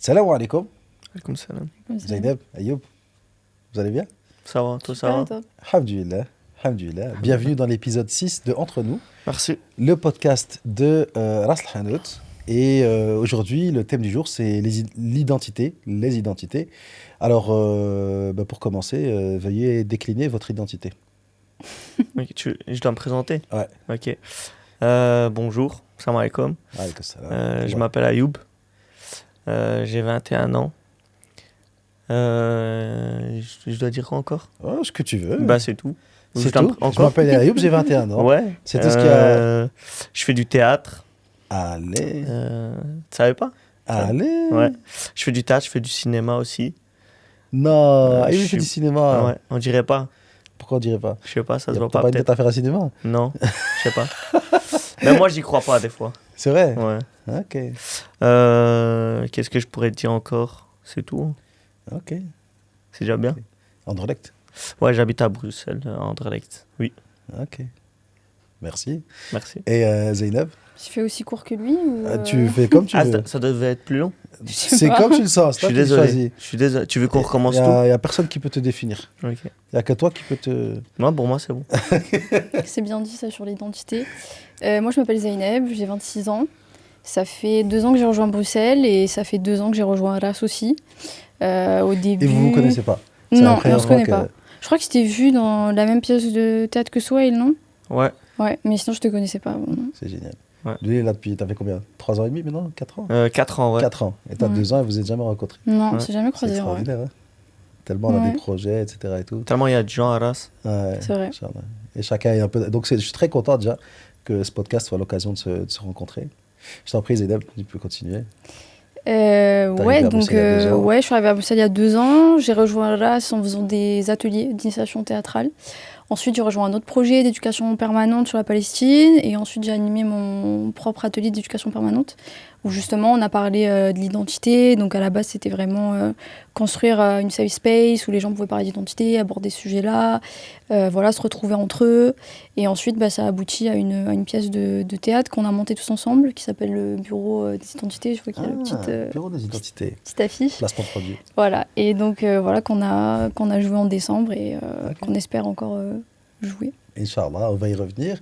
Salam alaikum. Alaikum salam. Zainab, Ayoub, vous allez bien? Ça va, toi, ça va? Alhamdulillah, alhamdulillah. Bienvenue dans l'épisode 6 de Entre nous, Merci. le podcast de Ras Al Hanout. Et aujourd'hui, le thème du jour, c'est l'identité, les identités. Alors, pour commencer, veuillez décliner votre identité. Ok, je dois me présenter? Ouais. Ok. Bonjour, salam alaikum. Alaikum salam. Je m'appelle Ayoub. J'ai 21 ans. Je dois dire quoi encore? Oh, ce que tu veux. Bah, c'est tout. C'est tout. Je m'appelle Ayoub, j'ai 21 ans. Ouais. C'est tout ce qu'il y a. Je fais du théâtre. Allez. Tu savais pas? Allez. Ouais. Je fais du théâtre, je fais du cinéma aussi. Non, Ayoub je fait suis- du cinéma. Ouais, on dirait pas. Pourquoi on dirait pas? Je sais pas, ça Il se y a voit pas pas une peut-être. tête à faire un cinéma? Non, je sais pas. Mais moi, j'y crois pas des fois. C'est vrai? Ouais. Ok, Qu'est-ce que je pourrais te dire encore? C'est tout. ok. C'est déjà bien. Anderlecht. Ouais, j'habite à Bruxelles, à Anderlecht. Oui, Ok. Merci. merci. Et Zainab, Je fais aussi court que lui ou tu fais comme tu Ah, veux. ça devait être plus long. je sais C'est pas. comme tu le sens, Je c'est toi suis qui le choisis. désolé. Je suis désolé. Tu veux qu'on recommence Il tout? y a personne qui peut te définir. Ok. Il n'y a que toi qui peut te... Non, pour moi, c'est bon. C'est bien dit ça sur l'identité. Moi je m'appelle Zainab, j'ai 26 ans. Ça fait 2 ans que j'ai rejoint Bruxelles et ça fait 2 ans que j'ai rejoint Arras aussi. Au début. Et vous ne vous connaissez pas? C'est la Non, on première se fois connaît que- pas. Je crois que c'était vu dans la même pièce de théâtre que Swail, non? Ouais. Ouais, mais sinon je te connaissais pas. Bon, non. C'est génial. Ouais. Lui, il est là depuis, t'as fait combien? 3 ans et demi maintenant? 4 ans? 4 ans, ouais. 4 ans. Et t'as Ouais. 2 ans et vous êtes jamais rencontrés. Non, on Ouais. s'est jamais C'est croisés. Ouais. extraordinaire, hein? Tellement on a Ouais. des projets, etc. et tout. Tellement il y a de gens à Arras. Ouais, C'est vrai. Inch'Allah. Et chacun est un peu... Donc je suis très content déjà que ce podcast soit l'occasion de se rencontrer. Je t'en prie, Zainab, tu peux continuer. Ouais, arrivée à donc Bruxelles il y a 2 ans. ouais, je suis arrivée à Bruxelles il y a 2 ans. J'ai rejoint Arras en faisant des ateliers d'initiation théâtrale. Ensuite, j'ai rejoint un autre projet d'éducation permanente sur la Palestine. Et ensuite, j'ai animé mon propre atelier d'éducation permanente où justement, on a parlé de l'identité. Donc à la base, c'était vraiment construire une safe space où les gens pouvaient parler d'identité, aborder ce sujet-là, voilà, se retrouver entre eux. Et ensuite, ça a abouti à une pièce de théâtre qu'on a montée tous ensemble qui s'appelle le Bureau des identités. Je vois qu'il y a la Bureau des identités. petite affiche. Placement produit. Voilà, et donc voilà qu'on a joué en décembre et qu'on espère encore jouer. Inch'Allah, on va y revenir.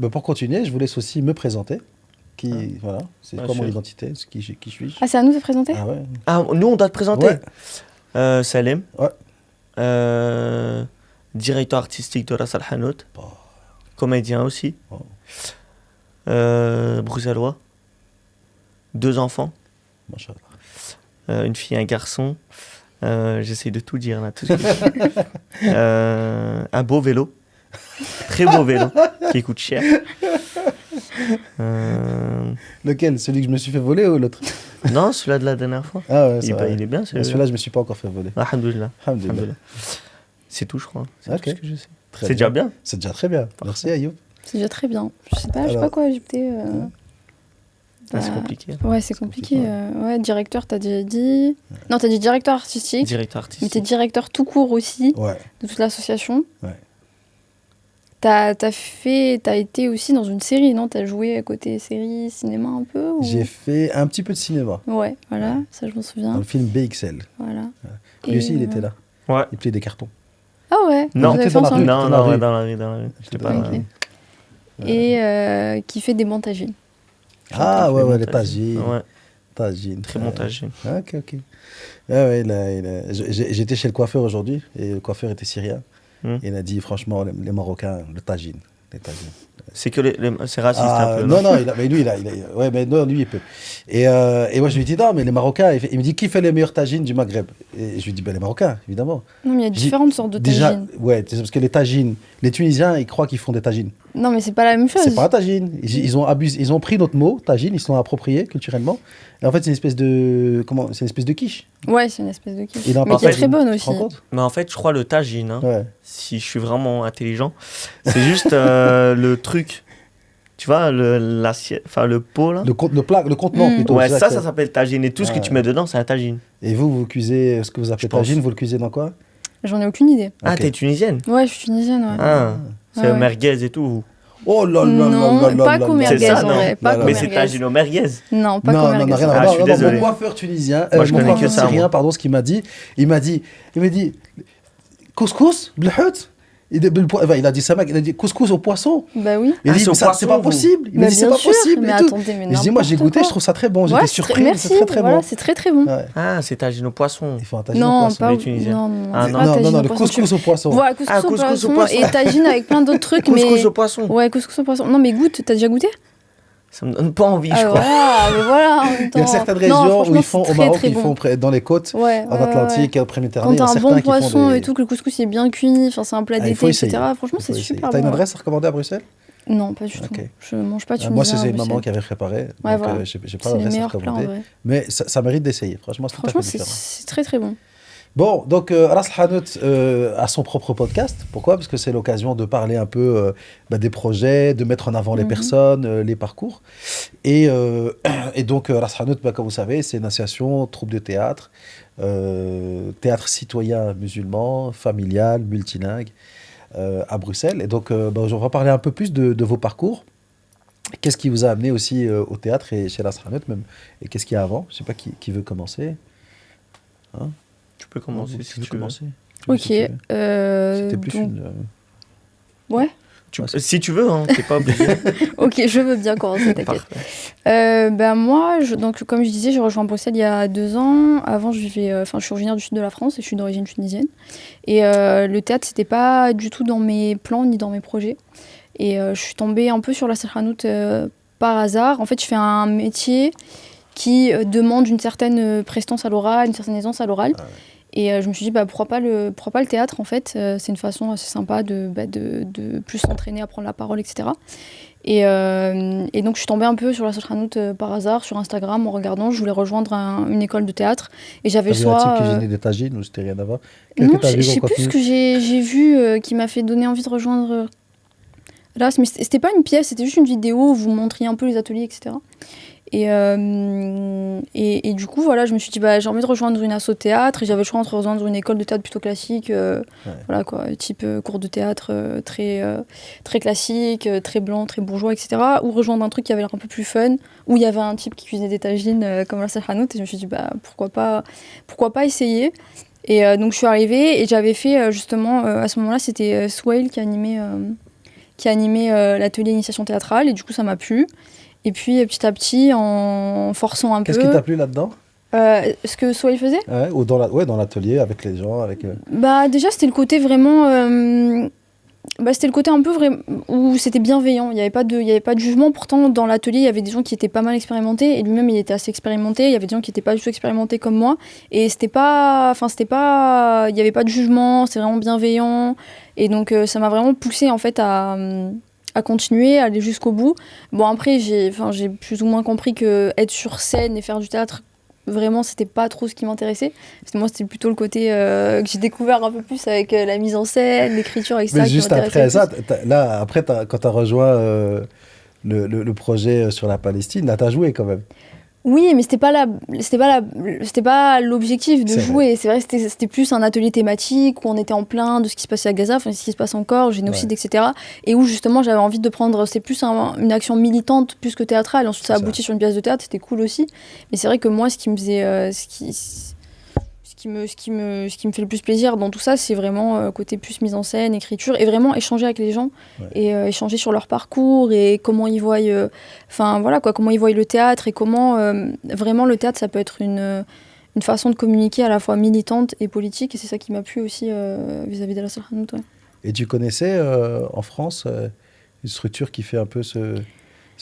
Pour continuer, je vous laisse aussi me présenter. Voilà, c'est Bien quoi mon sûr. identité, qui suis-je? Ah, c'est à nous de présenter? Ah ouais. Ah, nous, on doit te présenter. Ouais. Salem. Ouais. Directeur artistique de Ras Al Hanout. Bon. Comédien aussi. Oh. Machallah. Bruxellois. 2 enfants. Une fille et un garçon. J'essaie de tout dire là. Tout ce que je fais. Un beau vélo. Très beau vélo. Qui coûte cher. Lequel? Celui que je me suis fait voler ou l'autre? Non, celui-là de la dernière fois. Ah ouais, c'est vrai. Il est bien. Mais celui-là, je me suis pas encore fait voler. Alhamdoulilah. Alhamdulillah. Alhamdoulilah. C'est tout, je crois. C'est Ok. tout ce que je sais. Très C'est déjà bien. C'est déjà très bien. Merci Ayoub. C'est déjà très bien. Je sais Alors. pas quoi ajouter. Ah, c'est bah, compliqué. Ouais, c'est compliqué. compliqué, Ouais, directeur, t'as déjà dit. Non, t'as dit directeur artistique. Directeur Mais t'es artistique. directeur tout court aussi Ouais. de toute l'association. Ouais. T'as été aussi dans une série, non? T'as joué à côté série, cinéma un peu ou... J'ai fait un petit peu de cinéma Ouais, voilà, ça je m'en dans souviens. le film BXL. Voilà. Lui Et, aussi, il était là. Ouais. Il pliait des cartons. Ah ouais, Non. vous avez T'étais fait dans la ensemble. rue. Non, Dans la non, rue. ouais, dans la rue, dans la rue. J'étais pas dans là. la Ok. Et qui fait des montages. Ah ouais, Très ouais, les montagé. tagines. Ouais, Tagines. très montagé. Ok, ok. Ouais, j'étais chez le coiffeur aujourd'hui et le coiffeur était syrien. Et il a dit, franchement, les Marocains, le tagine. Les tagines. C'est que c'est raciste un peu. non, non, mais lui, ouais, mais non, lui, il peut. Et moi, je lui dis, non, mais les Marocains, il me dit, qui fait les meilleurs tagines du Maghreb? Et je lui dis, ben, les Marocains, évidemment. Non, mais il y a différentes sortes de Déjà, tagines. ouais, c'est parce que les tagines, les Tunisiens, ils croient qu'ils font des tagines. Non, mais c'est pas la même chose. C'est pas un tagine. Ils ont abusé, ils ont pris notre mot, tagine, ils se l'ont approprié culturellement. Et en fait, c'est une espèce de, c'est une espèce de quiche. Ouais, c'est une espèce de quiche. Et dans Mais un qui est tagine, très bonne tu te aussi. rends compte? Mais en fait, je crois le tagine, hein, Ouais. si je suis vraiment intelligent, c'est juste le truc. Tu vois, l'assiette, enfin le pot là. Le contenant plutôt. Ouais, c'est ça que- s'appelle tagine. Et tout ce que Ouais. tu mets dedans, c'est un tagine. Et vous cuisez ce que vous appelez Je pense. tagine, vous le cuisez dans quoi? J'en ai aucune idée. Ah, Ok. t'es tunisienne? Ouais, je suis tunisienne, ouais. Ah, c'est Ouais, ouais. merguez et tout. Oh là là là Non, là là pas là qu'au là. C'est merguez, ça, en non vrai. Pas Là, là, qu'au Mais là. c'est merguez. tagine au merguez. Non, pas qu'au Non, non, merguez. non, rien à Ah, voir. je suis Non, non, désolé. mon coiffeur tunisien, Moi, je mon connais que coiffeur ça, moi. syrien, pardon, ce qu'il m'a dit, il m'a dit, couscous, blhout. Il a dit ça, il a dit couscous au poisson. Bah oui. Il a Ah, dit, c'est au mais ça, c'est poisson, pas vous. possible. Il m'a Bah, dit, c'est bien pas sûr. possible. Mais et tout. attendez, mais Et je dis, moi, j'ai n'importe goûté, quoi. je trouve ça très bon. Ouais, J'étais c'est surpris, merci. c'est très très Voilà, bon. c'est très très bon. Ouais. Ah, c'est tagine au poisson. Il faut un tagine au Non, poisson. pas les Tunisiens. non, non, Ah, c'est non. pas Non, non, tagine non, au le poisson. couscous au poisson. Voilà, couscous, Ah, au couscous au poisson poisson. et tagine avec plein d'autres trucs. Couscous mais... au poisson. Ouais, couscous au poisson. Non, mais goûte, t'as déjà goûté? Ça me donne pas envie, je Ah, crois. voilà, mais voilà, en même Il y a temps. certaines Non, régions où franchement, ils font c'est au très, Maroc, très ils bon. font dans les côtes, Ouais, en ouais, Atlantique, ouais. après Méditerranée, Quand il y t'as a un certains bon qui font poisson des... et tout, que le couscous est bien cuit, enfin c'est un plat Ah, il d'été, faut etc. essayer. Franchement, Il faut c'est essayer. super T'as une bon. adresse à recommander à Bruxelles? Non, pas du tout. Ok. Je mange pas tunisien. Moi, c'est à maman Bruxelles. qui avait préparé. Ouais, Donc, voilà. j'ai pas C'est les d'adresse à meilleurs plats en recommander. vrai. Mais ça mérite d'essayer. Franchement, c'est tout à Franchement, fait différent. c'est très très bon. Bon, donc Ras Hanout a son propre podcast. Pourquoi? Parce que c'est l'occasion de parler un peu des projets, de mettre en avant les Mhm. personnes, les parcours. Et, et donc Ras Hanout, comme vous savez, c'est une association, troupe de théâtre, théâtre citoyen musulman, familial, multilingue, à Bruxelles. Et donc, on va parler un peu plus de vos parcours. Qu'est-ce qui vous a amené aussi au théâtre et chez Ras Hanout même? Et qu'est-ce qu'il y a avant? Je ne sais pas qui veut commencer. Hein? Tu peux commencer si tu veux. commencer. Ok. Si tu veux. C'était plus donc- une. Ouais. Si tu veux, hein, t'es pas obligé. Ok, je veux bien commencer, t'inquiète. Parfait. Moi, donc, comme je disais, j'ai rejoint Bruxelles il y a 2 ans. Avant, je suis originaire du sud de la France et je suis d'origine tunisienne. Et le théâtre, c'était pas du tout dans mes plans ni dans mes projets. Et je suis tombée un peu sur la Hanout par hasard. En fait, je fais un métier qui demande une certaine prestance à l'oral, une certaine aisance à l'oral. Ah ouais. Et je me suis dit, pourquoi pas le théâtre, en fait. C'est une façon assez sympa de plus s'entraîner à prendre la parole, etc. Et donc, je suis tombée un peu sur la Hanout par hasard, sur Instagram, en regardant. Je voulais rejoindre une école de théâtre. Et j'avais T'as vu un type qui soit... gênait des tagines ou c'était rien à voir? Qu'est-ce Non, que t'as je vu sais comme plus ce contenu? que j'ai vu qui m'a fait donner envie de rejoindre là, mais c'était pas une pièce, c'était juste une vidéo où vous montriez un peu les ateliers, etc. Et du coup, voilà, je me suis dit, j'ai envie de rejoindre une asso théâtre, et j'avais le choix entre rejoindre une école de théâtre plutôt classique, voilà quoi, type cours de théâtre très classique, très blanc, très bourgeois, etc. Ou rejoindre un truc qui avait l'air un peu plus fun, où il y avait un type qui cuisinait des tagines comme la Hanout, et je me suis dit, pourquoi pas essayer. Et donc je suis arrivée, et j'avais fait justement, à ce moment-là, c'était Swail qui animait l'atelier initiation théâtrale, et du coup ça m'a plu. Et puis petit à petit, en forçant un peu... Qu'est-ce qui t'a plu là-dedans? Ce que Swail faisait? Ouais, ou dans l'atelier avec les gens, avec. Déjà c'était le côté vraiment... c'était le côté un peu vrai, où c'était bienveillant, il n'y avait pas de jugement. Pourtant dans l'atelier il y avait des gens qui étaient pas mal expérimentés, et lui-même il était assez expérimenté. Il y avait des gens qui n'étaient pas du tout expérimentés comme moi, et il n'y avait pas de jugement, c'était vraiment bienveillant. Et donc ça m'a vraiment poussée en fait à continuer, à aller jusqu'au bout. Bon, après, j'ai plus ou moins compris que être sur scène et faire du théâtre, vraiment, c'était pas trop ce qui m'intéressait. Parce que moi, c'était plutôt le côté que j'ai découvert un peu plus avec la mise en scène, l'écriture, etc. Mais qui juste m'intéressait après plus. ça, après, quand t'as rejoint le projet sur la Palestine, là, t'as joué quand même. Oui, mais c'était pas l'objectif de C'est jouer. C'est vrai, c'était plus un atelier thématique où on était en plein de ce qui se passait à Gaza, enfin ce qui se passe encore, génocide, etc. Et où justement j'avais envie de prendre, c'est plus une action militante plus que théâtrale. Ensuite ça aboutit sur une pièce de théâtre, c'était cool aussi. Mais c'est vrai que moi, ce qui me faisait, ce qui me fait le plus plaisir dans tout ça, c'est vraiment côté plus mise en scène, écriture, et vraiment échanger avec les gens, et échanger sur leur parcours et comment ils voient, comment ils voient le théâtre, et comment vraiment le théâtre ça peut être une façon de communiquer à la fois militante et politique, et c'est ça qui m'a plu aussi vis-à-vis de la Hanout. Ouais. Et tu connaissais en France une structure qui fait un peu ce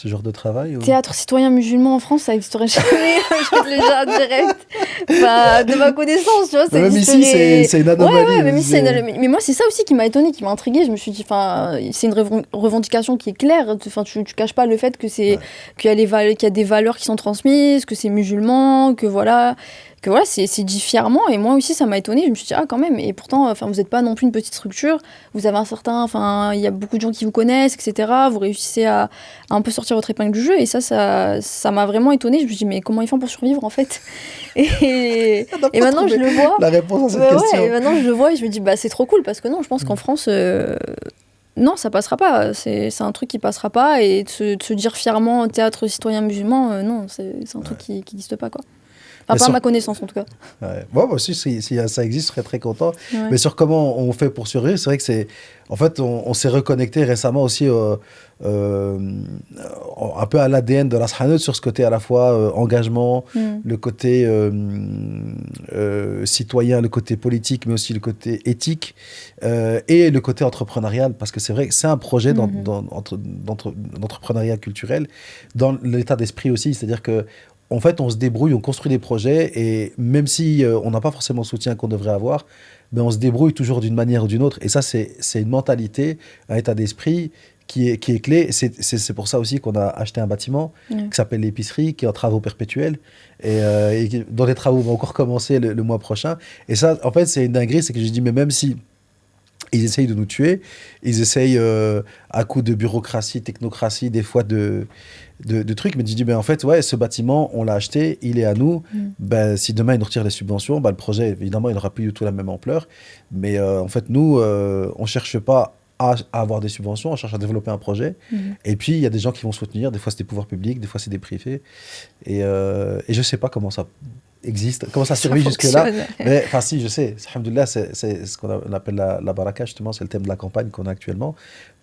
genre de travail ou... Théâtre citoyen musulman en France, ça n'existerait jamais. Je te le dis en direct. De ma connaissance, tu vois, ça Même ici, existerait... c'est une anomalie. Ouais, même ici, c'est une anomalie. Mais moi, c'est ça aussi qui m'a étonnée, qui m'a intriguée. Je me suis dit, c'est une revendication qui est claire. Tu caches pas le fait que qu'il y a des valeurs qui sont transmises, que c'est musulman, que voilà, c'est dit fièrement. Et moi aussi, ça m'a étonnée. Je me suis dit, quand même. Et pourtant, vous n'êtes pas non plus une petite structure. Vous avez il y a beaucoup de gens qui vous connaissent, etc. Vous réussissez à un peu sortir votre épingle du jeu. Et ça m'a vraiment étonnée. Je me suis dit, mais comment ils font pour survivre, en fait? Et maintenant, je le vois. La réponse à cette question. Et maintenant, je le vois et je me dis, c'est trop cool. Parce que non, je pense qu'en France, Non, ça passera pas. C'est un truc qui passera pas. Et de se dire fièrement théâtre citoyen musulman, non, c'est un truc qui n'existe pas, quoi. Enfin, Mais pas à sur- ma connaissance, en tout cas. Ouais. Bon, moi aussi, si ça existe, je serais très content. Ouais. Mais sur comment on fait pour survivre, c'est vrai que c'est. En fait, on s'est reconnecté récemment aussi un peu à l'ADN de Ras Hanout sur ce côté à la fois engagement, le côté citoyen, le côté politique, mais aussi le côté éthique et le côté entrepreneurial. Parce que c'est vrai que c'est un projet d'entrepreneuriat culturel dans l'état d'esprit aussi. C'est-à-dire que en fait, on se débrouille, on construit des projets et même si on n'a pas forcément le soutien qu'on devrait avoir, mais on se débrouille toujours d'une manière ou d'une autre. Et ça, c'est une mentalité, un état d'esprit qui est clé. C'est pour ça aussi qu'on a acheté un bâtiment qui s'appelle l'épicerie, qui est en travaux perpétuels et dont les travaux vont encore commencer le mois prochain. Et ça, en fait, c'est une dinguerie, c'est que je dis, mais même si ils essayent de nous tuer, ils essayent à coup de bureaucratie, technocratie, des fois de trucs, mais tu dis, ben, en fait, ouais, ce bâtiment, on l'a acheté, il est à nous. Ben, si demain, ils nous retirent les subventions, ben, le projet, évidemment, il n'aura plus du tout la même ampleur. Mais en fait, nous, on ne cherche pas à avoir des subventions, on cherche à développer un projet. Et puis, il y a des gens qui vont soutenir, des fois, c'est des pouvoirs publics, des fois, c'est des privés. Et je ne sais pas comment ça existe, comment ça survit jusque-là. Mais enfin, si, je sais, alhamdoulilah, c'est ce qu'on appelle la baraka, justement, c'est le thème de la campagne qu'on a actuellement.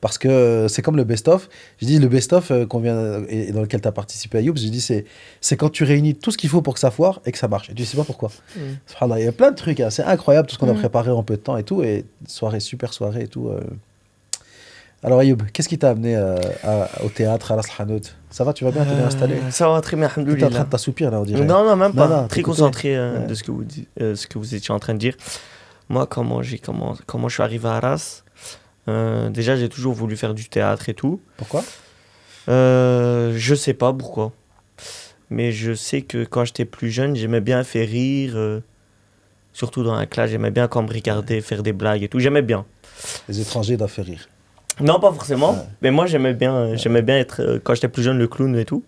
Parce que c'est comme le best-of. Je dis le best-of qu'on vient et dans lequel tu as participé, Ayoub, je dis c'est quand tu réunis tout ce qu'il faut pour que ça foire et que ça marche. Et tu sais pas pourquoi. Subhanallah, il y a plein de trucs, hein. C'est incroyable tout ce qu'on a préparé en peu de temps et tout. Et super soirée et tout. Alors Ayoub, qu'est-ce qui t'a amené au théâtre, à Ras Hanout? Ça va, tu vas bien, t'es bien installé? Ça va très bien, Tu es en train alhamdoulilah. de t'assoupir là, on dirait. Non, même pas. Non, Très t'écoutais. concentré Ouais. de ce que vous étiez en train de dire. Moi, comment je suis arrivé à Arras. Déjà, j'ai toujours voulu faire du théâtre et tout. Pourquoi? Je sais pas pourquoi. Mais je sais que quand j'étais plus jeune, j'aimais bien faire rire. Surtout dans la classe, j'aimais bien quand on me regardait faire des blagues et tout. J'aimais bien. Les étrangers doivent faire rire. Non, pas forcément. Ouais. Mais moi, j'aimais bien être, quand j'étais plus jeune, le clown et tout.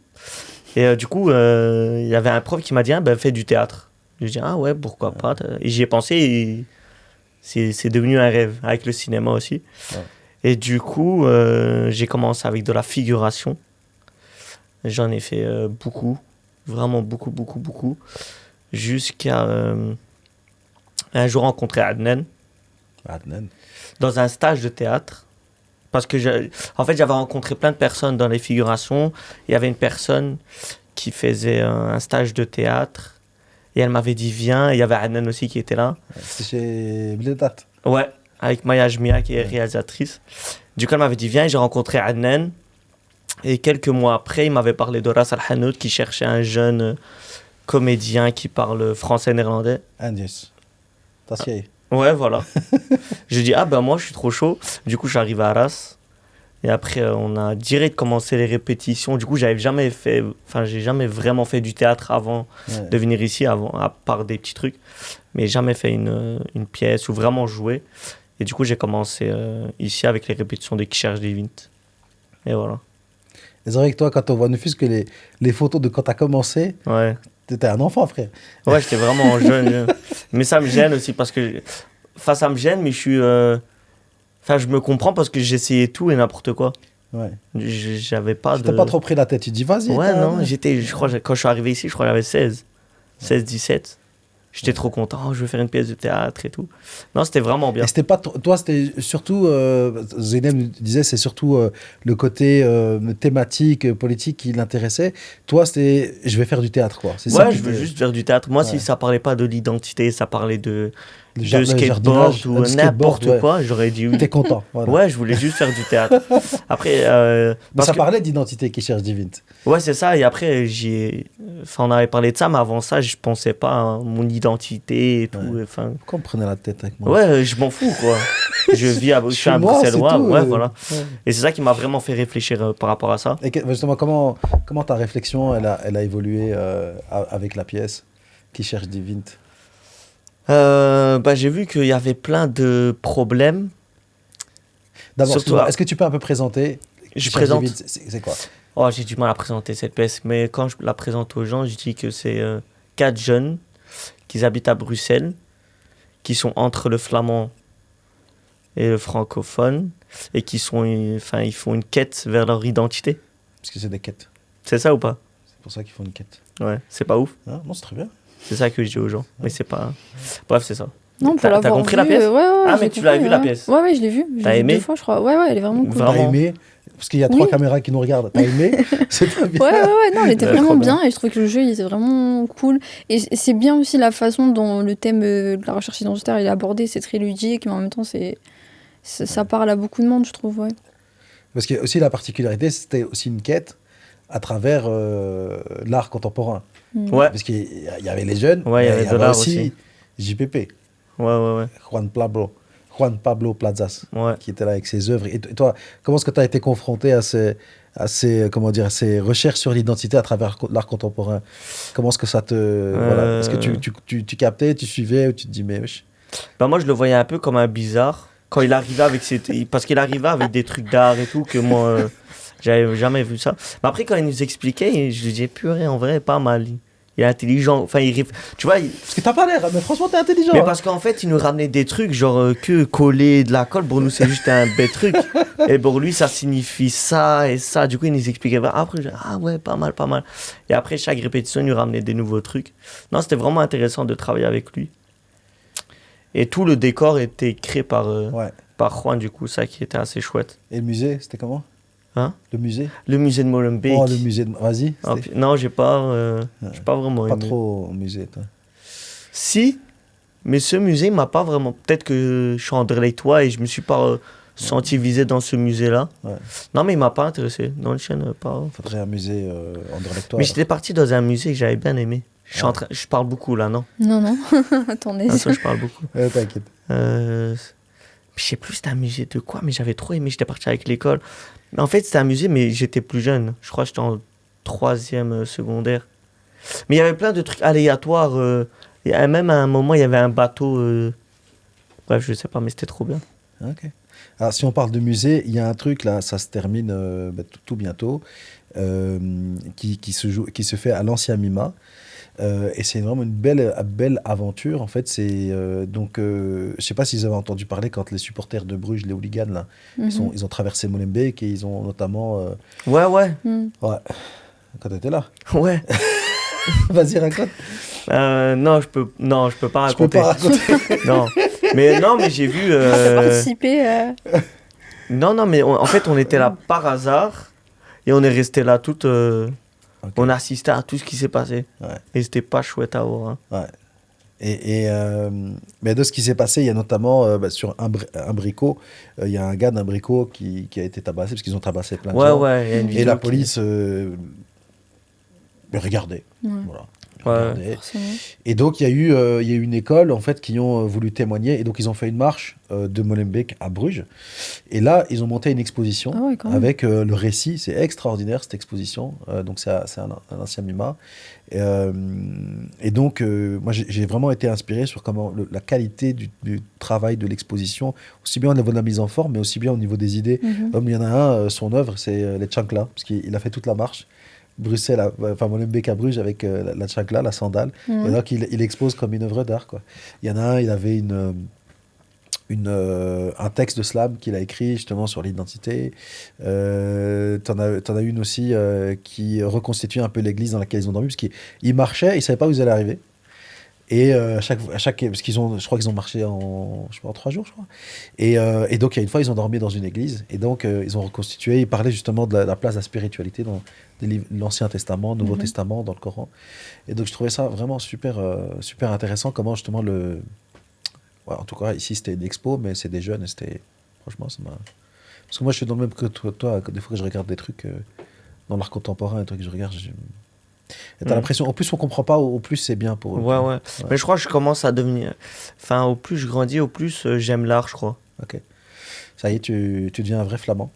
Et du coup, il y avait un prof qui m'a dit, ah, ben, fais du théâtre. Je dis, ah ouais, pourquoi pas. Et j'y ai pensé et c'est devenu un rêve, avec le cinéma aussi. Ouais. Et du coup, j'ai commencé avec de la figuration. J'en ai fait beaucoup, vraiment beaucoup. Jusqu'à un jour rencontrer Adnan Adnan. dans un stage de théâtre. Parce que en fait, j'avais rencontré plein de personnes dans les figurations. Il y avait une personne qui faisait un stage de théâtre. Et elle m'avait dit, viens. Et il y avait Adnan aussi qui était là. C'est chez Bledat. Ouais, avec Maya Jmia qui est réalisatrice. Du coup, elle m'avait dit, viens. Et j'ai rencontré Adnan. Et quelques mois après, il m'avait parlé de Ras Al Hanout qui cherchait un jeune comédien qui parle français et néerlandais. Indies. Tassier. Ouais, voilà. Je dis, ah ben moi, je suis trop chaud. Du coup, je suis arrivé à Arras. Et après, on a direct commencé les répétitions. Du coup, j'ai jamais vraiment fait du théâtre avant de venir ici, à part des petits trucs. Mais jamais fait une pièce ou vraiment joué. Et du coup, j'ai commencé ici avec les répétitions de Qui cherche des Vint. Et voilà. Et c'est vrai que toi, quand on voit ne fût-ce que les photos de quand tu as commencé, Ouais. t'étais un enfant, frère. Ouais, j'étais vraiment jeune. Mais ça me gêne aussi parce que... Enfin, ça me gêne, mais je suis... Enfin, je me comprends parce que j'essayais tout et n'importe quoi. Ouais. J'avais pas Tu t'as de... pas trop pris la tête, tu te dis vas-y. Ouais, non, je crois, quand je suis arrivé ici, je crois que j'avais 16, 17. J'étais trop content, je veux faire une pièce de théâtre et tout. Non, c'était vraiment bien. Et c'était pas toi, c'était surtout, Zeynep disait, c'est surtout le côté thématique, politique qui l'intéressait. Toi, c'était, je vais faire du théâtre, quoi. C'est ça Ouais, qui je veux était- juste faire du théâtre. Moi, Ouais. si ça parlait pas de l'identité, ça parlait de le skateboard jardinage, ou du skateboard, n'importe ouais. quoi, j'aurais dit oui. T'es content. Voilà. Ouais, je voulais juste faire du théâtre. Après, Mais parce ça que... parlait d'identité qui cherche Divine. Ouais, c'est ça. Et après, enfin, on avait parlé de ça, mais avant ça, je pensais pas à mon identité et tout. Ouais. Enfin, Pourquoi on me prenait la tête avec moi? ouais, je m'en fous, quoi. Je suis un moi, c'est Bruxellois, tout, ouais, voilà. Ouais. Et c'est ça qui m'a vraiment fait réfléchir par rapport à ça. Et justement, comment ta réflexion, elle a évolué avec la pièce qui cherche Divine? J'ai vu qu'il y avait plein de problèmes. D'abord, Surtout, excuse-moi, est-ce que tu peux un peu présenter Je Qui cherche présente. Divine, c'est quoi? Oh, j'ai du mal à présenter cette pièce, mais quand je la présente aux gens, je dis que c'est 4 jeunes qui habitent à Bruxelles, qui sont entre le flamand et le francophone, et qui sont, enfin, ils font une quête vers leur identité. Parce que c'est des quêtes. C'est ça ou pas? C'est pour ça qu'ils font une quête. Ouais, c'est pas ouf. Ah, non, c'est très bien. C'est ça que je dis aux gens. Mais c'est pas. Bref, c'est ça. Non, pour T'as l'avoir compris vu, la pièce? ouais, ouais, Ah, j'ai mais tu l'as compris, vu, la ouais. pièce? Ouais, je l'ai vu. Je T'as l'ai vu aimé? 2 fois, je crois. Ouais, elle est vraiment cool. Vraiment. T'as aimé? Parce qu'il y a Oui. 3 caméras qui nous regardent. T'as aimé? C'était bien. Ouais, non, elle était Ouais, vraiment trop bien. bien et je trouvais que le jeu il était vraiment cool. Et c'est bien aussi la façon dont le thème de la recherche identitaire il est abordé, c'est très ludique, mais en même temps ça parle à beaucoup de monde, je trouve, ouais. Parce que aussi la particularité, c'était aussi une quête à travers l'art contemporain. Ouais, Parce qu'il y avait les jeunes, Ouais, il y mais avait il y de avait l'art aussi aussi. JPP, ouais. Juan Pablo Plazas, Ouais. qui était là avec ses œuvres. Et toi, comment est-ce que tu as été confronté comment dire, à ces recherches sur l'identité à travers l'art contemporain? Comment est-ce que ça te... Voilà. Est-ce que tu captais, tu suivais, ou tu te dis, mais... wesh. Bah, moi, je le voyais un peu comme un bizarre. Quand il arrivait avec parce qu'il arrivait avec des trucs d'art et tout, que moi, j'avais jamais vu ça. Mais après, quand il nous expliquait, je lui disais, purée, en vrai, pas mal. Il est intelligent. Enfin, tu vois, Parce que t'as pas l'air, mais franchement, t'es intelligent. mais hein. parce qu'en fait, il nous ramenait des trucs, genre que coller de la colle, pour nous, c'est juste un bête truc. Et pour lui, ça signifie ça et ça. Du coup, il nous expliquait. Après, je dis, ah ouais, pas mal. Et après, chaque répétition, il nous ramenait des nouveaux trucs. Non, c'était vraiment intéressant de travailler avec lui. Et tout le décor était créé Ouais. par Juan, du coup, ça qui était assez chouette. Et le musée, c'était comment? Hein? Le musée? Le musée de Molenbeek. Oh, le musée de... Vas-y. Ah, c'était non, j'ai pas vraiment pas aimé. trop au musée, toi. Si, mais ce musée m'a pas vraiment. Peut-être que je suis André toi et je me suis pas senti visé dans ce musée-là. Ouais. Non, mais il m'a pas intéressé. Dans le chien, pas. Faudrait un musée Anderlecht. Mais j'étais parti dans un musée que j'avais bien aimé. Je parle beaucoup là, non? Non, attendez. Ah, ça, je parle beaucoup. T'inquiète. Je sais plus c'était un musée de quoi, mais j'avais trop aimé. J'étais parti avec l'école. Mais en fait, c'était un musée, mais j'étais plus jeune. Je crois que j'étais en 3e secondaire. Mais il y avait plein de trucs aléatoires. Même à un moment, il y avait un bateau. Bref, je sais pas, mais c'était trop bien. Ok. Alors, si on parle de musée, il y a un truc, là, ça se termine tout bientôt, qui se fait à l'Ancien Mima. Et c'est vraiment une belle aventure. En fait, c'est je sais pas si vous avez entendu parler quand les supporters de Bruges, les hooligans, là, ils ont traversé Molenbeek et ils ont notamment. Ouais. Ouais, quand tu étais là. Ouais. Vas-y, raconte. Non, je peux pas Je peux raconter. pas raconter. Non, mais j'ai vu. T'as participé Non, mais en fait, on était là par hasard et on est resté là tout. Ok. On a assisté à tout ce qui s'est passé. Ouais. Et c'était pas chouette à voir. Hein. Ouais. Mais de ce qui s'est passé, il y a notamment sur un bricot, il y a un gars d'un bricot qui a été tabassé, parce qu'ils ont tabassé plein de gens. Ouais. Il y a une Et vidéo la qui- police regardait. Ouais. Voilà. Ouais. Regardait. forcément. Et donc, il y a eu une école en fait, qui ont voulu témoigner. Et donc, ils ont fait une marche de Molenbeek à Bruges. Et là, ils ont monté une exposition Ah ouais, quand même. avec le récit. C'est extraordinaire, cette exposition. Donc, c'est un ancien Mima. Et donc, moi, j'ai vraiment été inspiré sur comment la qualité du travail de l'exposition, aussi bien au niveau de la mise en forme, mais aussi bien au niveau des idées. Comme il y en a un, son œuvre, c'est les chanclas, parce qu'il a fait toute la marche. Bruxelles, Molenbeek à Bruges avec la chancla, la sandale. Et donc, il expose comme une œuvre d'art, quoi. Il y en a un, il avait un texte de slam qu'il a écrit justement sur l'identité. T'en as une aussi qui reconstitue un peu l'église dans laquelle ils ont dormi, parce qu'ils marchaient, ils ne savaient pas où ils allaient arriver. Et parce je crois qu'ils ont marché en 3 jours, je crois. Et donc, il y a une fois, ils ont dormi dans une église. Et donc, ils ont reconstitué. Ils parlaient justement de la place de la spiritualité dans l'Ancien Testament, Nouveau Testament, dans le Coran. Et donc, je trouvais ça vraiment super intéressant. Comment justement ouais, en tout cas, ici, c'était une expo, mais c'est des jeunes. Et franchement, ça m'a. Parce que moi, je suis dans le même que toi. Des fois que je regarde des trucs dans l'art contemporain, des trucs que je regarde, et t'as l'impression, au plus on comprend pas, au plus c'est bien pour eux. Ouais. Mais je crois que je commence à devenir. Enfin, au plus je grandis, au plus j'aime l'art, je crois. Ok. Ça y est, tu deviens un vrai flamand.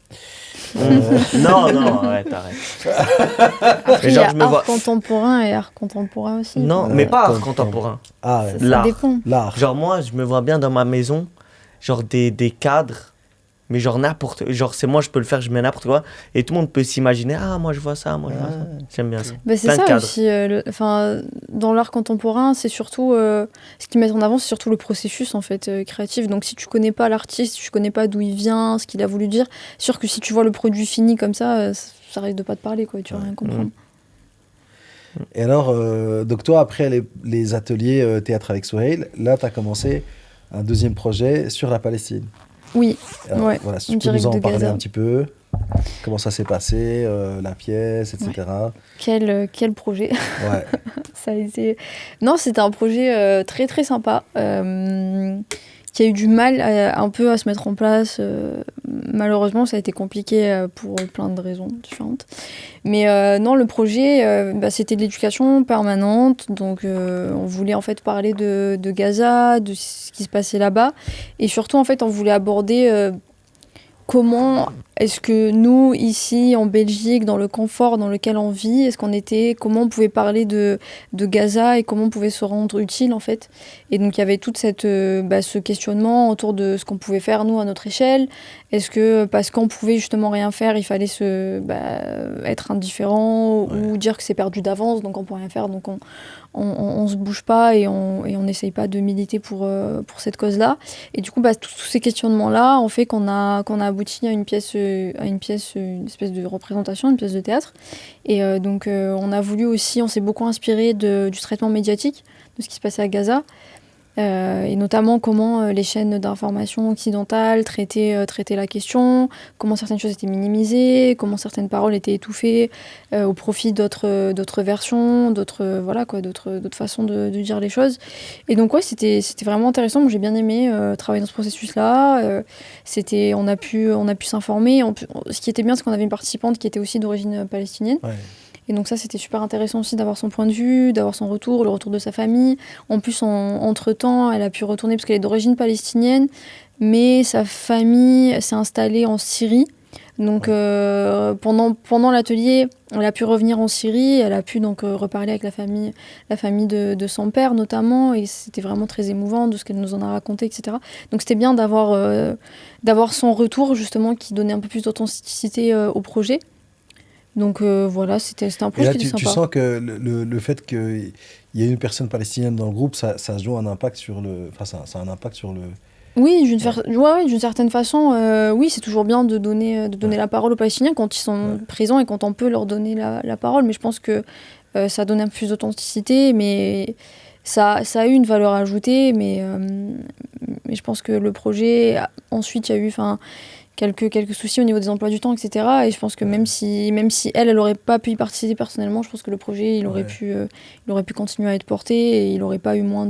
Non, arrête. Après, il y genre, a je me art vois- contemporain et art contemporain aussi. Non, Ouais, mais pas art comme- contemporain. Ah, ouais. Ça l'art. dépend. L'art. Genre, moi, je me vois bien dans ma maison, genre des cadres mais genre n'importe, genre c'est moi je peux le faire, je mets n'importe quoi et tout le monde peut s'imaginer, ah moi je vois ça, moi je vois ça. J'aime bien ça. Bah, c'est Plein de ça cadres. aussi. Dans l'art contemporain, c'est surtout ce qu'ils mettent en avant, c'est surtout le processus en fait créatif. Donc si tu connais pas l'artiste, si tu connais pas d'où il vient, ce qu'il a voulu dire, c'est sûr que si tu vois le produit fini comme ça risque de pas te parler quoi. Tu vas rien comprendre. Et alors, donc toi, après les ateliers théâtre avec Souheil, là, tu as commencé un deuxième projet sur la Palestine. Oui. Alors, Ouais, voilà, si en tu peux nous direct en de parler Gaza. un petit peu, comment ça s'est passé, la pièce, etc. Quel projet. Ouais, Ça a été... Non, c'était un projet très très sympa qui a eu du mal un peu à se mettre en place. Malheureusement, ça a été compliqué pour plein de raisons différentes. Mais non, le projet, c'était de l'éducation permanente. Donc, on voulait en fait parler de Gaza, de ce qui se passait là-bas. Et surtout, en fait, on voulait aborder comment est-ce que nous, ici, en Belgique, dans le confort dans lequel on vit, comment on pouvait parler de Gaza et comment on pouvait se rendre utile, en fait. Et donc, il y avait tout ce questionnement autour de ce qu'on pouvait faire, nous, à notre échelle. Est-ce que, parce qu'on pouvait justement rien faire, il fallait être indifférent ou dire que c'est perdu d'avance, donc on peut rien faire, donc on se bouge pas et on n'essaye pas de militer pour cette cause-là. Et du coup, tous ces questionnements-là ont fait qu'on a abouti à une espèce de représentation, une pièce de théâtre. Et donc, on s'est beaucoup inspiré du traitement médiatique, de ce qui se passait à Gaza. Et notamment comment les chaînes d'information occidentales traitaient la question, comment certaines choses étaient minimisées, comment certaines paroles étaient étouffées au profit d'autres versions, d'autres façons de dire les choses. Et donc c'était vraiment intéressant. Moi j'ai bien aimé travailler dans ce processus-là. On a pu s'informer. Ce qui était bien, c'est qu'on avait une participante qui était aussi d'origine palestinienne. ouais. Et donc ça, c'était super intéressant aussi d'avoir son point de vue, d'avoir son retour, le retour de sa famille. En plus, entre-temps, elle a pu retourner, parce qu'elle est d'origine palestinienne, mais sa famille s'est installée en Syrie. Donc pendant l'atelier, elle a pu revenir en Syrie, elle a pu donc reparler avec la famille de son père notamment, et c'était vraiment très émouvant de ce qu'elle nous en a raconté, etc. Donc c'était bien d'avoir son retour justement qui donnait un peu plus d'authenticité au projet. Donc voilà, c'était un Et projet là, qui était tu sympa. sens que le fait qu'il y ait une personne palestinienne dans le groupe, ça joue un impact sur le... Enfin, ça a un impact sur le... Oui, d'une certaine façon, oui, c'est toujours bien de donner la parole aux Palestiniens quand ils sont présents et quand on peut leur donner la parole. Mais je pense que ça donne un peu plus d'authenticité, mais ça a eu une valeur ajoutée. Mais je pense que le projet, ensuite, il y a eu quelques soucis au niveau des emplois du temps, etc. Et je pense que même si elle n'aurait pas pu y participer personnellement, je pense que le projet, il aurait pu continuer à être porté et il n'aurait pas eu moins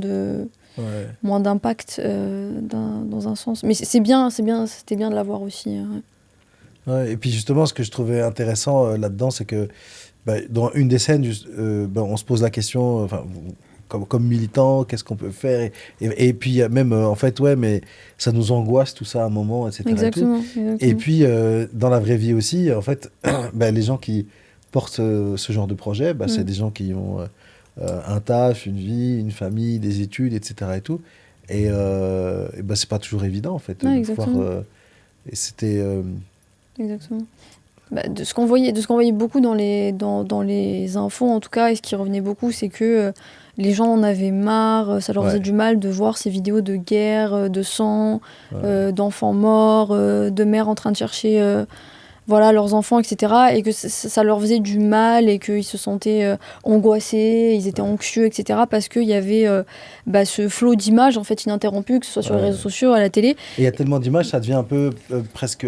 d'impact dans un sens. Mais c'était bien de l'avoir aussi. Ouais, et puis justement, ce que je trouvais intéressant là-dedans, c'est que dans une des scènes, on se pose la question, enfin, comme militant, qu'est-ce qu'on peut faire et puis il y a même, en fait, ouais, mais ça nous angoisse tout ça à un moment, etc. Exactement. Et puis, dans la vraie vie aussi, en fait, les gens qui portent ce genre de projet, c'est des gens qui ont un taf, une vie, une famille, des études, etc. et tout. Et c'est pas toujours évident, en fait, Ouais, de pouvoir... exactement. et c'était... Exactement. De ce qu'on voyait beaucoup dans les infos, en tout cas, et ce qui revenait beaucoup, c'est que les gens en avaient marre, ça leur faisait du mal de voir ces vidéos de guerre, de sang, d'enfants morts, de mères en train de chercher leurs enfants, etc. Et que ça leur faisait du mal et qu'ils se sentaient angoissés, ils étaient anxieux, etc. Parce qu'il y avait ce flot d'images en fait ininterrompu, que ce soit sur les réseaux sociaux, à la télé. Et il y a tellement d'images, ça devient un peu presque...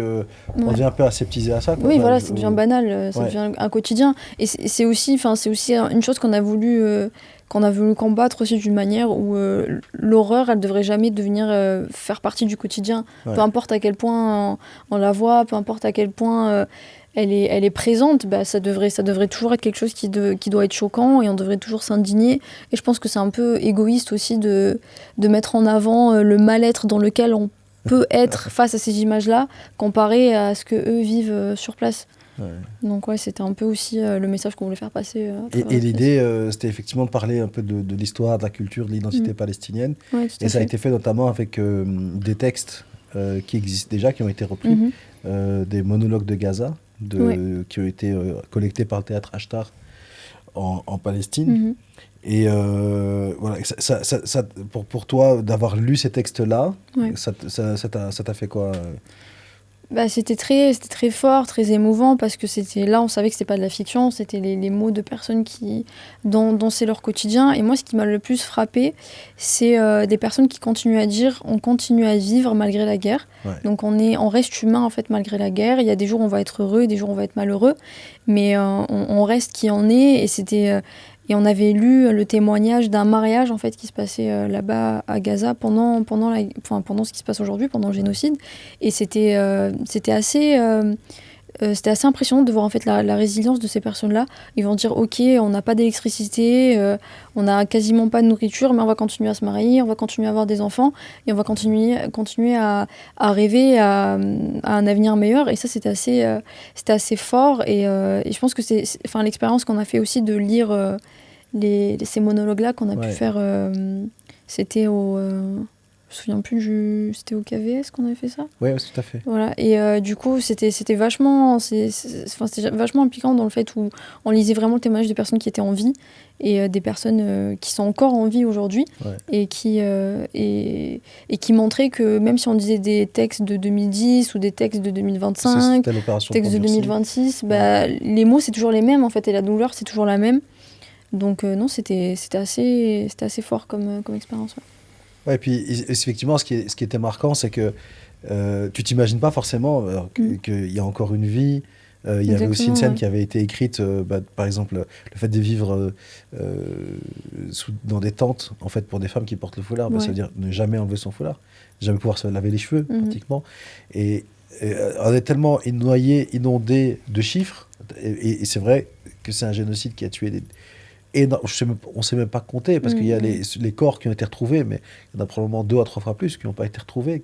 On devient un peu aseptisé à ça. Quoi. Oui, voilà, ça devient banal, ça devient un quotidien. Et c'est aussi une chose qu'on a voulu combattre aussi d'une manière où l'horreur, elle devrait jamais devenir faire partie du quotidien. Peu importe à quel point on la voit, peu importe à quel point elle est présente, ça devrait toujours être quelque chose qui doit être choquant et on devrait toujours s'indigner. Et je pense que c'est un peu égoïste aussi de mettre en avant le mal-être dans lequel on peut être face à ces images-là, comparé à ce que eux vivent sur place. Ouais. Donc c'était un peu aussi le message qu'on voulait faire passer. Et l'idée, c'était effectivement de parler un peu de l'histoire, de la culture, de l'identité palestinienne. Ouais, et ça a été fait notamment avec des textes qui existent déjà, qui ont été repris, des monologues de Gaza, qui ont été collectés par le théâtre Ashtar en Palestine. Et voilà, pour toi, d'avoir lu ces textes-là, ça t'a fait quoi C'était très fort, très émouvant, parce que là, on savait que c'était pas de la fiction, c'était les mots de personnes dont c'est leur quotidien. Et moi, ce qui m'a le plus frappé, c'est des personnes qui continuent à dire on continue à vivre malgré la guerre. Donc on reste humain en fait malgré la guerre. Il y a des jours où on va être heureux, des jours où on va être malheureux, mais on reste qui on est. Et on avait lu le témoignage d'un mariage en fait qui se passait là-bas à Gaza pendant ce qui se passe aujourd'hui, pendant le génocide. Et c'était assez impressionnant de voir en fait la résilience de ces personnes-là. Ils vont dire ok, on n'a pas d'électricité, on n'a quasiment pas de nourriture, mais on va continuer à se marier, on va continuer à avoir des enfants et on va continuer à rêver à un avenir meilleur. Et ça c'était assez fort. Et je pense que l'expérience qu'on a fait aussi de lire ces monologues-là qu'on a pu faire, c'était au... je me souviens plus c'était au KVS qu'on avait fait ça. Oui, tout à fait. Voilà. Et du coup, c'était vachement impliquant dans le fait où on lisait vraiment le témoignage des personnes qui étaient en vie et des personnes qui sont encore en vie aujourd'hui et qui montraient que même si on disait des textes de 2010 ou des textes de 2025, textes de 2026, les mots c'est toujours les mêmes en fait et la douleur c'est toujours la même. Donc non, c'était assez fort comme expérience. Ouais, et puis effectivement, ce qui était marquant, c'est que tu t'imagines pas forcément qu'il y a encore une vie. Il y avait aussi une scène qui avait été écrite, par exemple, le fait de vivre dans des tentes, en fait, pour des femmes qui portent le foulard, ça veut dire ne jamais enlever son foulard, jamais pouvoir se laver les cheveux, pratiquement. Et on est tellement inondé de chiffres, et c'est vrai que c'est un génocide qui a tué on ne sait même pas compter, parce qu'il y a les corps qui ont été retrouvés, mais il y en a probablement 2 à 3 fois plus qui n'ont pas été retrouvés.